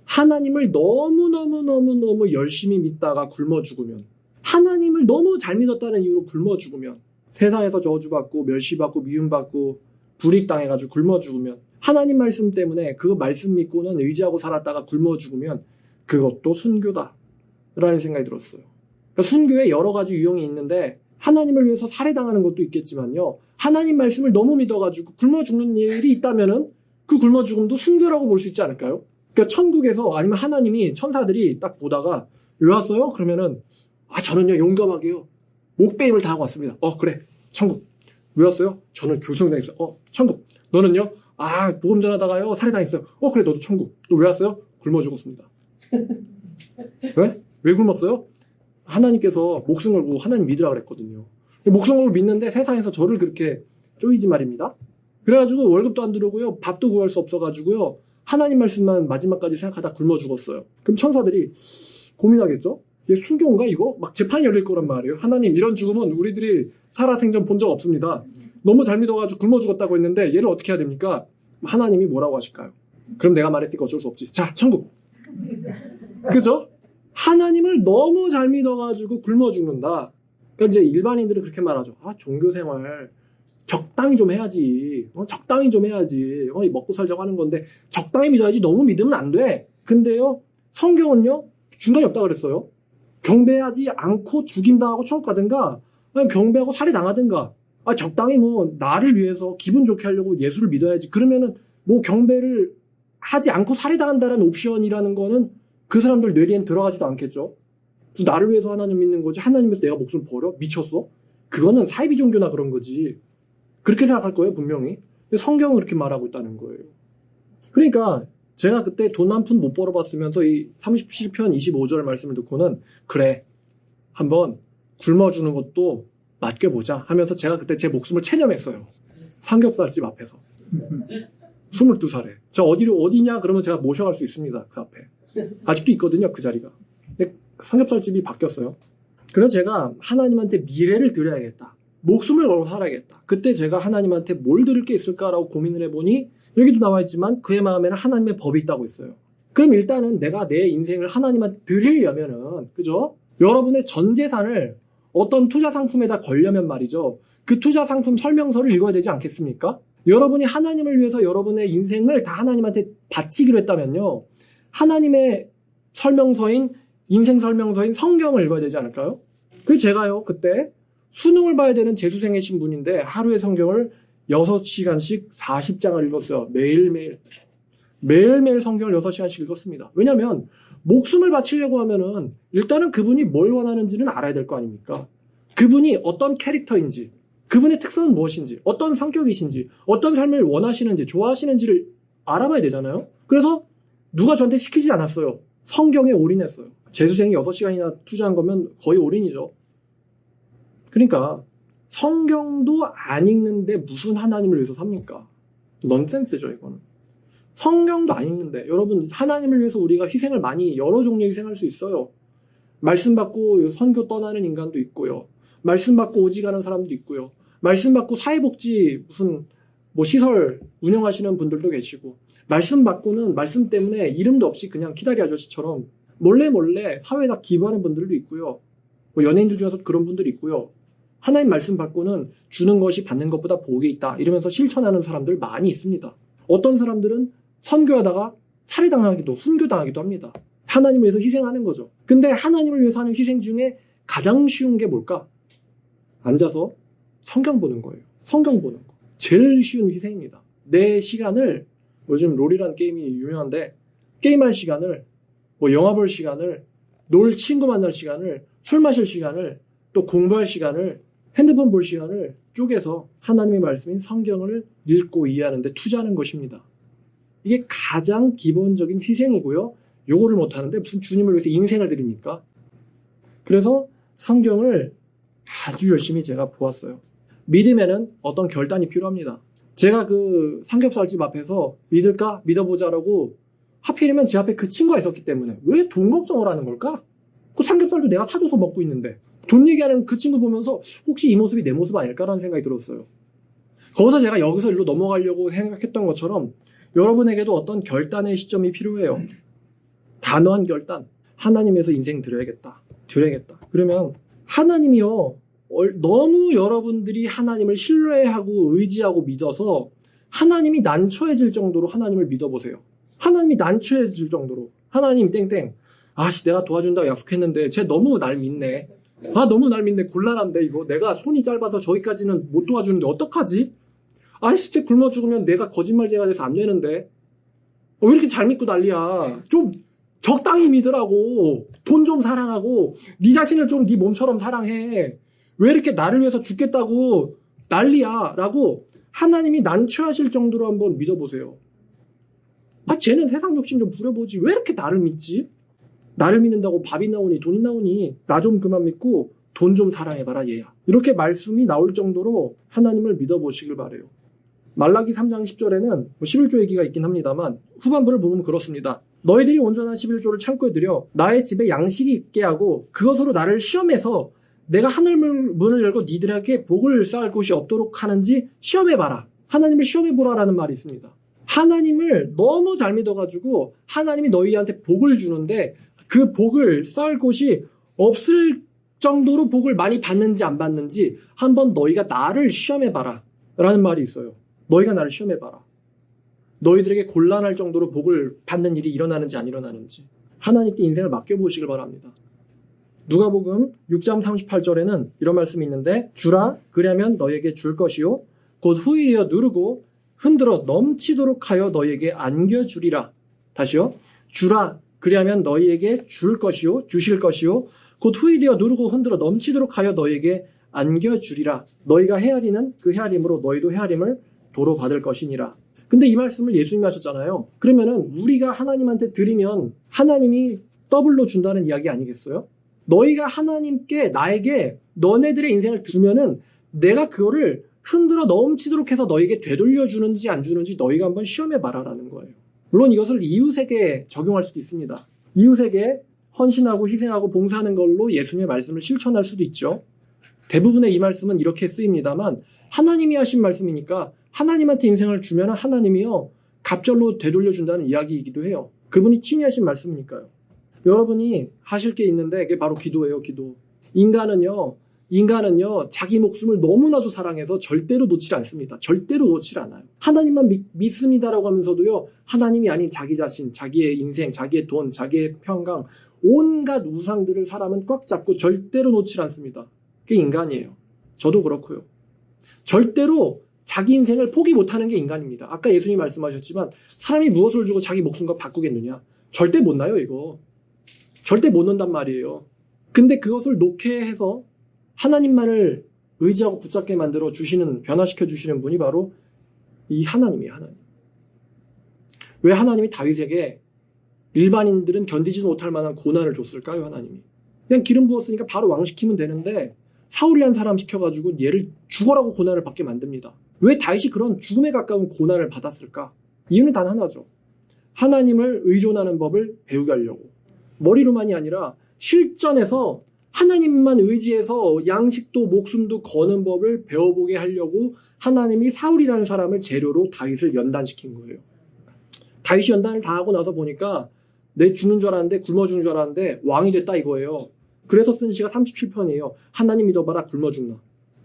하나님을 너무 열심히 믿다가 굶어 죽으면, 하나님을 너무 잘 믿었다는 이유로 굶어 죽으면, 세상에서 저주받고 멸시받고 미움받고 불이익당해가지고 굶어 죽으면, 하나님 말씀 때문에 그 말씀 믿고는 의지하고 살았다가 굶어 죽으면 그것도 순교다 라는 생각이 들었어요. 그러니까 순교에 여러 가지 유형이 있는데 하나님을 위해서 살해당하는 것도 있겠지만요, 하나님 말씀을 너무 믿어가지고 굶어 죽는 일이 있다면은 그 굶어 죽음도 순교라고 볼 수 있지 않을까요? 그러니까 천국에서 아니면 하나님이 천사들이 딱 보다가 왜 왔어요? 그러면은 저는요 용감하게요 목베임을 다 하고 왔습니다. 그래 천국. 왜 왔어요? 저는 교통당했어요. 천국. 너는요? 보험 전하다가요 살해당했어요. 그래 너도 천국. 너 왜 왔어요? 굶어 죽었습니다. 왜? 왜 굶었어요? 하나님께서 목숨 걸고 하나님 믿으라 그랬거든요. 목숨 걸고 믿는데 세상에서 저를 그렇게 쪼이지 말입니다. 그래가지고 월급도 안 들어오고요, 밥도 구할 수 없어가지고요, 하나님 말씀만 마지막까지 생각하다 굶어 죽었어요. 그럼 천사들이 고민하겠죠? 얘 순교인가 이거? 막 재판이 열릴 거란 말이에요. 하나님 이런 죽음은 우리들이 살아생전 본 적 없습니다. 너무 잘 믿어가지고 굶어 죽었다고 했는데 얘를 어떻게 해야 됩니까? 하나님이 뭐라고 하실까요? 그럼 내가 말했으니까 어쩔 수 없지. 자, 천국. 그죠? 하나님을 너무 잘 믿어가지고 굶어 죽는다. 그러니까 이제 일반인들은 그렇게 말하죠. 종교 생활 적당히 좀 해야지. 적당히 좀 해야지. 먹고 살자고 하는 건데 적당히 믿어야지. 너무 믿으면 안 돼. 근데요, 성경은요 중간이 없다 그랬어요. 경배하지 않고 죽임당하고 천국 가든가, 아니면 경배하고 살해당하든가. 적당히 나를 위해서 기분 좋게 하려고 예수를 믿어야지. 그러면은 경배를 하지 않고 살해당한다는 옵션이라는 거는 그 사람들 뇌리엔 들어가지도 않겠죠. 나를 위해서 하나님 믿는 거지, 하나님 위해서 내가 목숨 버려? 미쳤어? 그거는 사이비 종교나 그런 거지. 그렇게 생각할 거예요, 분명히. 근데 성경은 그렇게 말하고 있다는 거예요. 그러니까 제가 그때 돈 한 푼 못 벌어봤으면서 이 37편 25절 말씀을 듣고는 그래, 한번 굶어주는 것도 맡겨보자 하면서 제가 그때 제 목숨을 체념했어요. 삼겹살집 앞에서. 22살에. 저 어디냐 그러면 제가 모셔갈 수 있습니다. 그 앞에. 아직도 있거든요, 그 자리가. 근데 삼겹살집이 바뀌었어요. 그래서 제가 하나님한테 미래를 드려야겠다. 목숨을 걸고 살아야겠다. 그때 제가 하나님한테 뭘 드릴 게 있을까라고 고민을 해보니 여기도 나와 있지만 그의 마음에는 하나님의 법이 있다고 했어요. 그럼 일단은 내가 내 인생을 하나님한테 드리려면은, 그죠? 여러분의 전 재산을 어떤 투자 상품에다 걸려면 말이죠, 그 투자 상품 설명서를 읽어야 되지 않겠습니까? 여러분이 하나님을 위해서 여러분의 인생을 다 하나님한테 바치기로 했다면요, 하나님의 설명서인, 인생 설명서인 성경을 읽어야 되지 않을까요? 그래서 제가요 그때 수능을 봐야 되는 재수생의 신분인데 하루에 성경을 6시간씩 40장을 읽었어요. 매일매일 성경을 6시간씩 읽었습니다. 왜냐면 목숨을 바치려고 하면은 일단은 그분이 뭘 원하는지는 알아야 될 거 아닙니까? 그분이 어떤 캐릭터인지, 그분의 특성은 무엇인지, 어떤 성격이신지, 어떤 삶을 원하시는지, 좋아하시는지를 알아봐야 되잖아요. 그래서 누가 저한테 시키지 않았어요. 성경에 올인했어요. 재수생이 6시간이나 투자한 거면 거의 올인이죠. 그러니까 성경도 안 읽는데 무슨 하나님을 위해서 삽니까? 넌센스죠, 이거는. 성경도 안 읽는데, 여러분, 하나님을 위해서 우리가 희생을 많이, 여러 종류의 희생할 수 있어요. 말씀 받고 선교 떠나는 인간도 있고요. 말씀 받고 오지 가는 사람도 있고요. 말씀 받고 사회복지 무슨 시설 운영하시는 분들도 계시고, 말씀 받고는 말씀 때문에 이름도 없이 그냥 키다리 아저씨처럼 몰래 사회에다 기부하는 분들도 있고요. 연예인들 중에서 그런 분들이 있고요. 하나님 말씀 받고는 주는 것이 받는 것보다 복이 있다 이러면서 실천하는 사람들 많이 있습니다. 어떤 사람들은 선교하다가 살해당하기도, 순교당하기도 합니다. 하나님을 위해서 희생하는 거죠. 근데 하나님을 위해서 하는 희생 중에 가장 쉬운 게 뭘까? 앉아서 성경 보는 거예요. 성경 보는 거. 제일 쉬운 희생입니다. 내 시간을, 요즘 롤이라는 게임이 유명한데, 게임할 시간을, 영화 볼 시간을, 친구 만날 시간을, 술 마실 시간을, 또 공부할 시간을, 핸드폰 볼 시간을 쪼개서 하나님의 말씀인 성경을 읽고 이해하는 데 투자하는 것입니다. 이게 가장 기본적인 희생이고요. 요거를 못하는데 무슨 주님을 위해서 인생을 드립니까? 그래서 성경을 아주 열심히 제가 보았어요. 믿음에는 어떤 결단이 필요합니다. 제가 그 삼겹살집 앞에서 믿을까? 믿어보자라고 하필이면 제 앞에 그 친구가 있었기 때문에 왜 돈 걱정을 하는 걸까? 그 삼겹살도 내가 사줘서 먹고 있는데 돈 얘기하는 그 친구 보면서 혹시 이 모습이 내 모습 아닐까라는 생각이 들었어요. 거기서 제가 여기서 일로 넘어가려고 생각했던 것처럼 여러분에게도 어떤 결단의 시점이 필요해요. 단호한 결단. 하나님에서 인생 드려야겠다. 그러면 하나님이요. 너무 여러분들이 하나님을 신뢰하고 의지하고 믿어서 하나님이 난처해질 정도로 하나님을 믿어보세요. 하나님이 난처해질 정도로. 하나님 땡땡. 아씨 내가 도와준다고 약속했는데 쟤 너무 날 믿네. 너무 날 믿네. 곤란한데 이거. 내가 손이 짧아서 저기까지는 못 도와주는데 어떡하지? 아씨 쟤 굶어 죽으면 내가 거짓말쟁이가 돼서 안 되는데. 왜 이렇게 잘 믿고 난리야. 좀 적당히 믿으라고. 돈 좀 사랑하고 네 자신을 좀 네 몸처럼 사랑해. 왜 이렇게 나를 위해서 죽겠다고 난리야 라고 하나님이 난처하실 정도로 한번 믿어보세요. 쟤는 세상 욕심 좀 부려보지. 왜 이렇게 나를 믿지? 나를 믿는다고 밥이 나오니 돈이 나오니 나 좀 그만 믿고 돈 좀 사랑해봐라 얘야. 이렇게 말씀이 나올 정도로 하나님을 믿어보시길 바래요. 말라기 3장 10절에는 11조 얘기가 있긴 합니다만 후반부를 보면 그렇습니다. 너희들이 온전한 11조를 창고에 들여 나의 집에 양식이 있게 하고 그것으로 나를 시험해서 내가 하늘 문을 열고 니들에게 복을 쌓을 곳이 없도록 하는지 시험해봐라. 하나님을 시험해보라라는 말이 있습니다. 하나님을 너무 잘 믿어가지고 하나님이 너희한테 복을 주는데 그 복을 쌓을 곳이 없을 정도로 복을 많이 받는지 안 받는지 한번 너희가 나를 시험해봐라 라는 말이 있어요. 너희가 나를 시험해봐라. 너희들에게 곤란할 정도로 복을 받는 일이 일어나는지 안 일어나는지 하나님께 인생을 맡겨보시길 바랍니다. 누가복음 6장 38절에는 이런 말씀이 있는데 주라 그리하면 너희에게 줄 것이요 곧 후이되어 누르고 흔들어 넘치도록 하여 너희에게 안겨주리라. 다시요. 주라 그리하면 너희에게 줄 것이요 주실 것이요 곧 후이되어 누르고 흔들어 넘치도록 하여 너희에게 안겨주리라. 너희가 헤아리는 그 헤아림으로 너희도 헤아림을 도로 받을 것이니라. 근데 이 말씀을 예수님이 하셨잖아요. 그러면은 우리가 하나님한테 드리면 하나님이 더블로 준다는 이야기 아니겠어요? 너희가 하나님께 나에게 너네들의 인생을 주면은 내가 그거를 흔들어 넘치도록 해서 너에게 되돌려 주는지 안 주는지 너희가 한번 시험해 봐라라는 거예요. 물론 이것을 이웃에게 적용할 수도 있습니다. 이웃에게 헌신하고 희생하고 봉사하는 걸로 예수님의 말씀을 실천할 수도 있죠. 대부분의 이 말씀은 이렇게 쓰입니다만 하나님이 하신 말씀이니까 하나님한테 인생을 주면 하나님이요 갑절로 되돌려준다는 이야기이기도 해요. 그분이 친히 하신 말씀이니까요. 여러분이 하실 게 있는데 그게 바로 기도예요. 기도. 인간은요 자기 목숨을 너무나도 사랑해서 절대로 놓지 않습니다. 절대로 놓지 않아요. 하나님만 믿습니다라고 하면서도요 하나님이 아닌 자기 자신, 자기의 인생, 자기의 돈, 자기의 평강 온갖 우상들을 사람은 꽉 잡고 절대로 놓지 않습니다. 그게 인간이에요. 저도 그렇고요. 절대로 자기 인생을 포기 못하는 게 인간입니다. 아까 예수님이 말씀하셨지만 사람이 무엇을 주고 자기 목숨과 바꾸겠느냐. 절대 못 나요 이거. 절대 못 논단 말이에요. 근데 그것을 놓게 해서 하나님만을 의지하고 붙잡게 만들어 주시는, 변화시켜 주시는 분이 바로 이 하나님이에요. 하나님. 왜 하나님이 다윗에게 일반인들은 견디지 못할 만한 고난을 줬을까요? 하나님이. 그냥 기름 부었으니까 바로 왕시키면 되는데 사울이라는 사람 시켜가지고 얘를 죽어라고 고난을 받게 만듭니다. 왜 다윗이 그런 죽음에 가까운 고난을 받았을까? 이유는 단 하나죠. 하나님을 의존하는 법을 배우게 하려고. 머리로만이 아니라 실전에서 하나님만 의지해서 양식도 목숨도 거는 법을 배워보게 하려고 하나님이 사울이라는 사람을 재료로 다윗을 연단시킨 거예요. 다윗이 연단을 다 하고 나서 보니까 내 죽는 줄 알았는데 굶어 죽는 줄 알았는데 왕이 됐다 이거예요. 그래서 쓴 시가 37편이에요. 하나님 믿어봐라 굶어 죽나.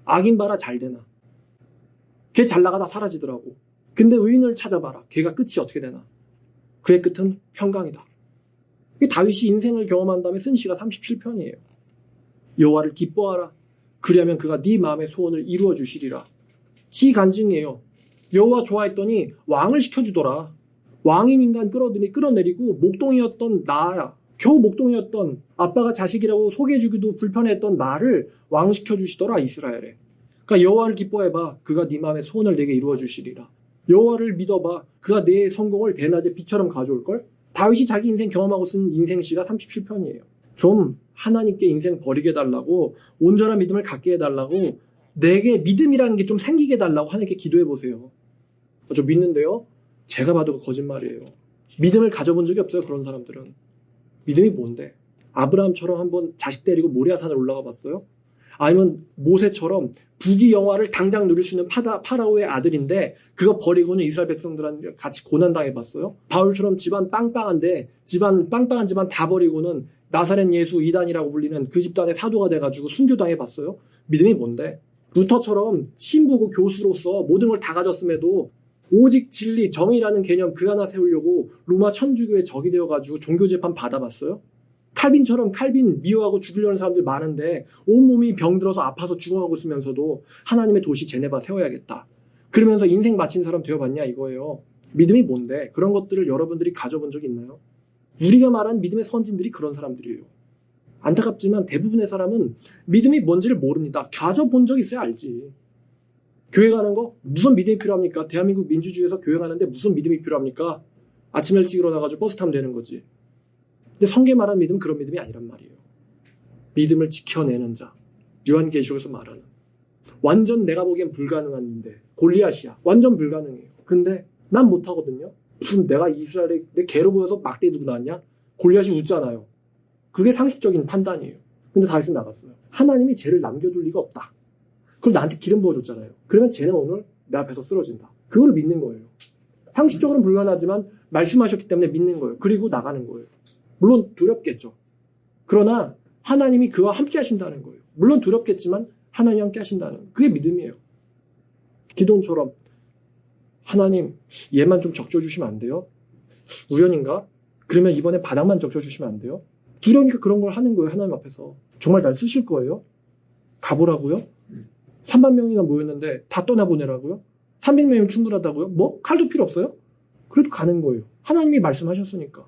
악인 봐라 잘 되나. 걔 잘 나가다 사라지더라고. 근데 의인을 찾아봐라. 걔가 끝이 어떻게 되나. 그의 끝은 평강이다. 다윗이 인생을 경험한 다음에 쓴 시가 37편이에요. 여호와를 기뻐하라. 그리하면 그가 네 마음의 소원을 이루어 주시리라. 지 간증이에요. 여호와 좋아했더니 왕을 시켜주더라. 왕인 인간 끌어내리고 목동이었던 나야. 겨우 목동이었던 아빠가 자식이라고 소개해주기도 불편했던 나를 왕시켜주시더라 이스라엘에. 그러니까 여호와를 기뻐해봐. 그가 네 마음의 소원을 내게 이루어 주시리라. 여호와를 믿어봐. 그가 내 성공을 대낮에 비처럼 가져올걸. 다윗이 자기 인생 경험하고 쓴 인생시가 37편이에요. 좀 하나님께 인생 버리게 해달라고 온전한 믿음을 갖게 해달라고 내게 믿음이라는 게 좀 생기게 해달라고 하나님께 기도해보세요. 저 믿는데요. 제가 봐도 거짓말이에요. 믿음을 가져본 적이 없어요. 그런 사람들은. 믿음이 뭔데? 아브라함처럼 한번 자식 데리고 모리아산을 올라가 봤어요? 아니면 모세처럼 부귀영화를 당장 누릴 수 있는 파라오의 아들인데 그거 버리고는 이스라엘 백성들한테 같이 고난당해 봤어요? 바울처럼 집안 빵빵한 집안 다 버리고는 나사렛 예수 이단이라고 불리는 그 집단의 사도가 돼가지고 순교당해 봤어요? 믿음이 뭔데? 루터처럼 신부고 교수로서 모든 걸 다 가졌음에도 오직 진리, 정의라는 개념 그 하나 세우려고 로마 천주교의 적이 되어가지고 종교재판 받아봤어요? 칼빈처럼 칼빈 미워하고 죽이려는 사람들 많은데 온몸이 병들어서 아파서 죽어가고 있으면서도 하나님의 도시 제네바 세워야겠다. 그러면서 인생 마친 사람 되어봤냐 이거예요. 믿음이 뭔데? 그런 것들을 여러분들이 가져본 적이 있나요? 우리가 말한 믿음의 선진들이 그런 사람들이에요. 안타깝지만 대부분의 사람은 믿음이 뭔지를 모릅니다. 가져본 적 있어야 알지. 교회 가는 거 무슨 믿음이 필요합니까? 대한민국 민주주의에서 교회 가는데 무슨 믿음이 필요합니까? 아침 일찍 일어나가지고 버스 타면 되는 거지. 근데 성경에 말하는 믿음은 그런 믿음이 아니란 말이에요. 믿음을 지켜내는 자. 요한계시록에서 말하는. 완전 내가 보기엔 불가능한 일인데 골리앗이야. 완전 불가능해요. 근데 난 못하거든요. 무슨 내가 이스라엘에 내 개로 보여서 막대 들고 나왔냐? 골리앗이 웃잖아요. 그게 상식적인 판단이에요. 근데 다윗은 나갔어요. 하나님이 쟤를 남겨둘 리가 없다. 그걸 나한테 기름 부어줬잖아요. 그러면 쟤는 오늘 내 앞에서 쓰러진다. 그걸 믿는 거예요. 상식적으로는 불가능하지만 말씀하셨기 때문에 믿는 거예요. 그리고 나가는 거예요. 물론 두렵겠죠. 그러나 하나님이 그와 함께 하신다는 거예요. 물론 두렵겠지만 하나님이 함께 하신다는 그게 믿음이에요. 기도원처럼 하나님 얘만 좀 적셔주시면 안 돼요? 우연인가? 그러면 이번에 바닥만 적셔주시면 안 돼요? 두려우니까 그런 걸 하는 거예요. 하나님 앞에서. 정말 날 쓰실 거예요? 가보라고요? 3만 명이나 모였는데 다 떠나보내라고요? 300명이면 충분하다고요? 뭐? 칼도 필요 없어요? 그래도 가는 거예요. 하나님이 말씀하셨으니까.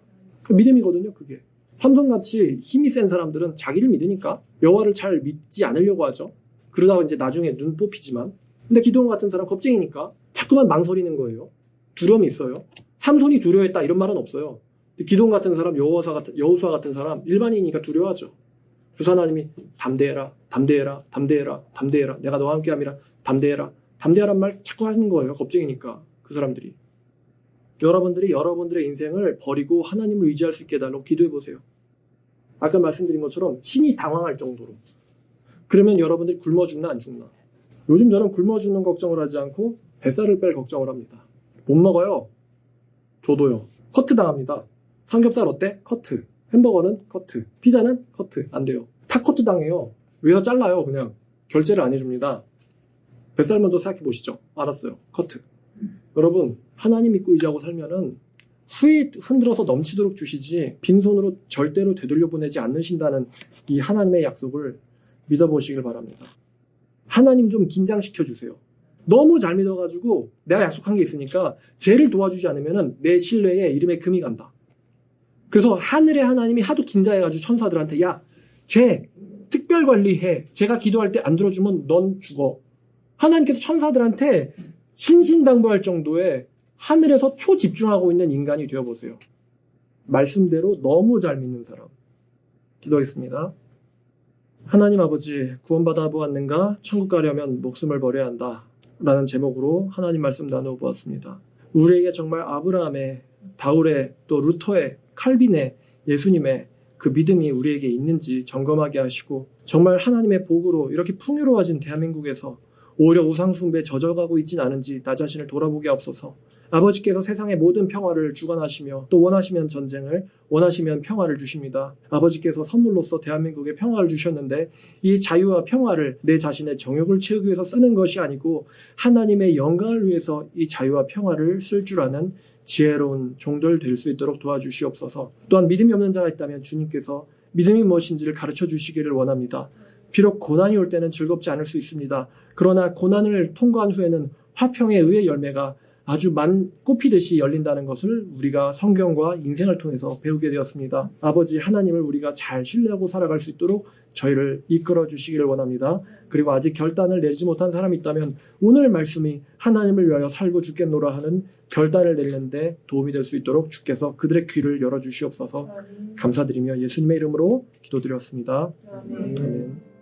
믿음이거든요, 그게. 삼손같이 힘이 센 사람들은 자기를 믿으니까 여호와를 잘 믿지 않으려고 하죠. 그러다가 이제 나중에 눈 뽑히지만. 근데 기도원 같은 사람 겁쟁이니까 자꾸만 망설이는 거예요. 두려움이 있어요. 삼손이 두려워했다 이런 말은 없어요. 근데 기도원 같은 사람, 여호수아 같은 사람 일반인이니까 두려워하죠. 그래서 하나님이 담대해라, 담대해라, 담대해라, 담대해라. 내가 너와 함께함이라 담대해라. 담대하란 말 자꾸 하는 거예요. 겁쟁이니까 그 사람들이. 여러분들이 여러분들의 인생을 버리고 하나님을 의지할 수 있게 해달라고 기도해보세요. 아까 말씀드린 것처럼 신이 당황할 정도로. 그러면 여러분들이 굶어 죽나 안 죽나. 요즘 저는 굶어 죽는 걱정을 하지 않고 뱃살을 뺄 걱정을 합니다. 못 먹어요. 저도요. 커트 당합니다. 삼겹살 어때? 커트. 햄버거는 커트. 피자는 커트. 안 돼요. 다 커트 당해요. 위에서 잘라요. 그냥. 결제를 안 해줍니다. 뱃살 먼저 생각해 보시죠. 알았어요. 커트. 여러분 하나님 믿고 의지하고 살면은 후에 흔들어서 넘치도록 주시지 빈손으로 절대로 되돌려 보내지 않으신다는 이 하나님의 약속을 믿어보시길 바랍니다. 하나님 좀 긴장시켜 주세요. 너무 잘 믿어가지고 내가 약속한 게 있으니까 쟤를 도와주지 않으면은 내 신뢰에 이름에 금이 간다. 그래서 하늘의 하나님이 하도 긴장해가지고 천사들한테 야, 쟤 특별 관리해. 제가 기도할 때 안 들어주면 넌 죽어. 하나님께서 천사들한테 신신당부할 정도의 하늘에서 초집중하고 있는 인간이 되어보세요. 말씀대로 너무 잘 믿는 사람. 기도하겠습니다. 하나님 아버지, 구원받아 보았는가? 천국 가려면 목숨을 버려야 한다. 라는 제목으로 하나님 말씀 나누어 보았습니다. 우리에게 정말 아브라함의, 바울의, 또 루터의, 칼빈의, 예수님의 그 믿음이 우리에게 있는지 점검하게 하시고 정말 하나님의 복으로 이렇게 풍요로워진 대한민국에서 오히려 우상숭배에 젖어가고 있진 않은지 나 자신을 돌아보게 하옵소서. 아버지께서 세상의 모든 평화를 주관하시며 또 원하시면 전쟁을, 원하시면 평화를 주십니다. 아버지께서 선물로서 대한민국에 평화를 주셨는데 이 자유와 평화를 내 자신의 정욕을 채우기 위해서 쓰는 것이 아니고 하나님의 영광을 위해서 이 자유와 평화를 쓸 줄 아는 지혜로운 종들 될 수 있도록 도와주시옵소서. 또한 믿음이 없는 자가 있다면 주님께서 믿음이 무엇인지를 가르쳐 주시기를 원합니다. 비록 고난이 올 때는 즐겁지 않을 수 있습니다. 그러나 고난을 통과한 후에는 화평의 의의 열매가 아주 꽃피듯이 열린다는 것을 우리가 성경과 인생을 통해서 배우게 되었습니다. 아버지 하나님을 우리가 잘 신뢰하고 살아갈 수 있도록 저희를 이끌어 주시기를 원합니다. 그리고 아직 결단을 내리지 못한 사람이 있다면 오늘 말씀이 하나님을 위하여 살고 죽겠노라 하는 결단을 내리는데 도움이 될 수 있도록 주께서 그들의 귀를 열어주시옵소서. 감사드리며 예수님의 이름으로 기도드렸습니다. 아멘.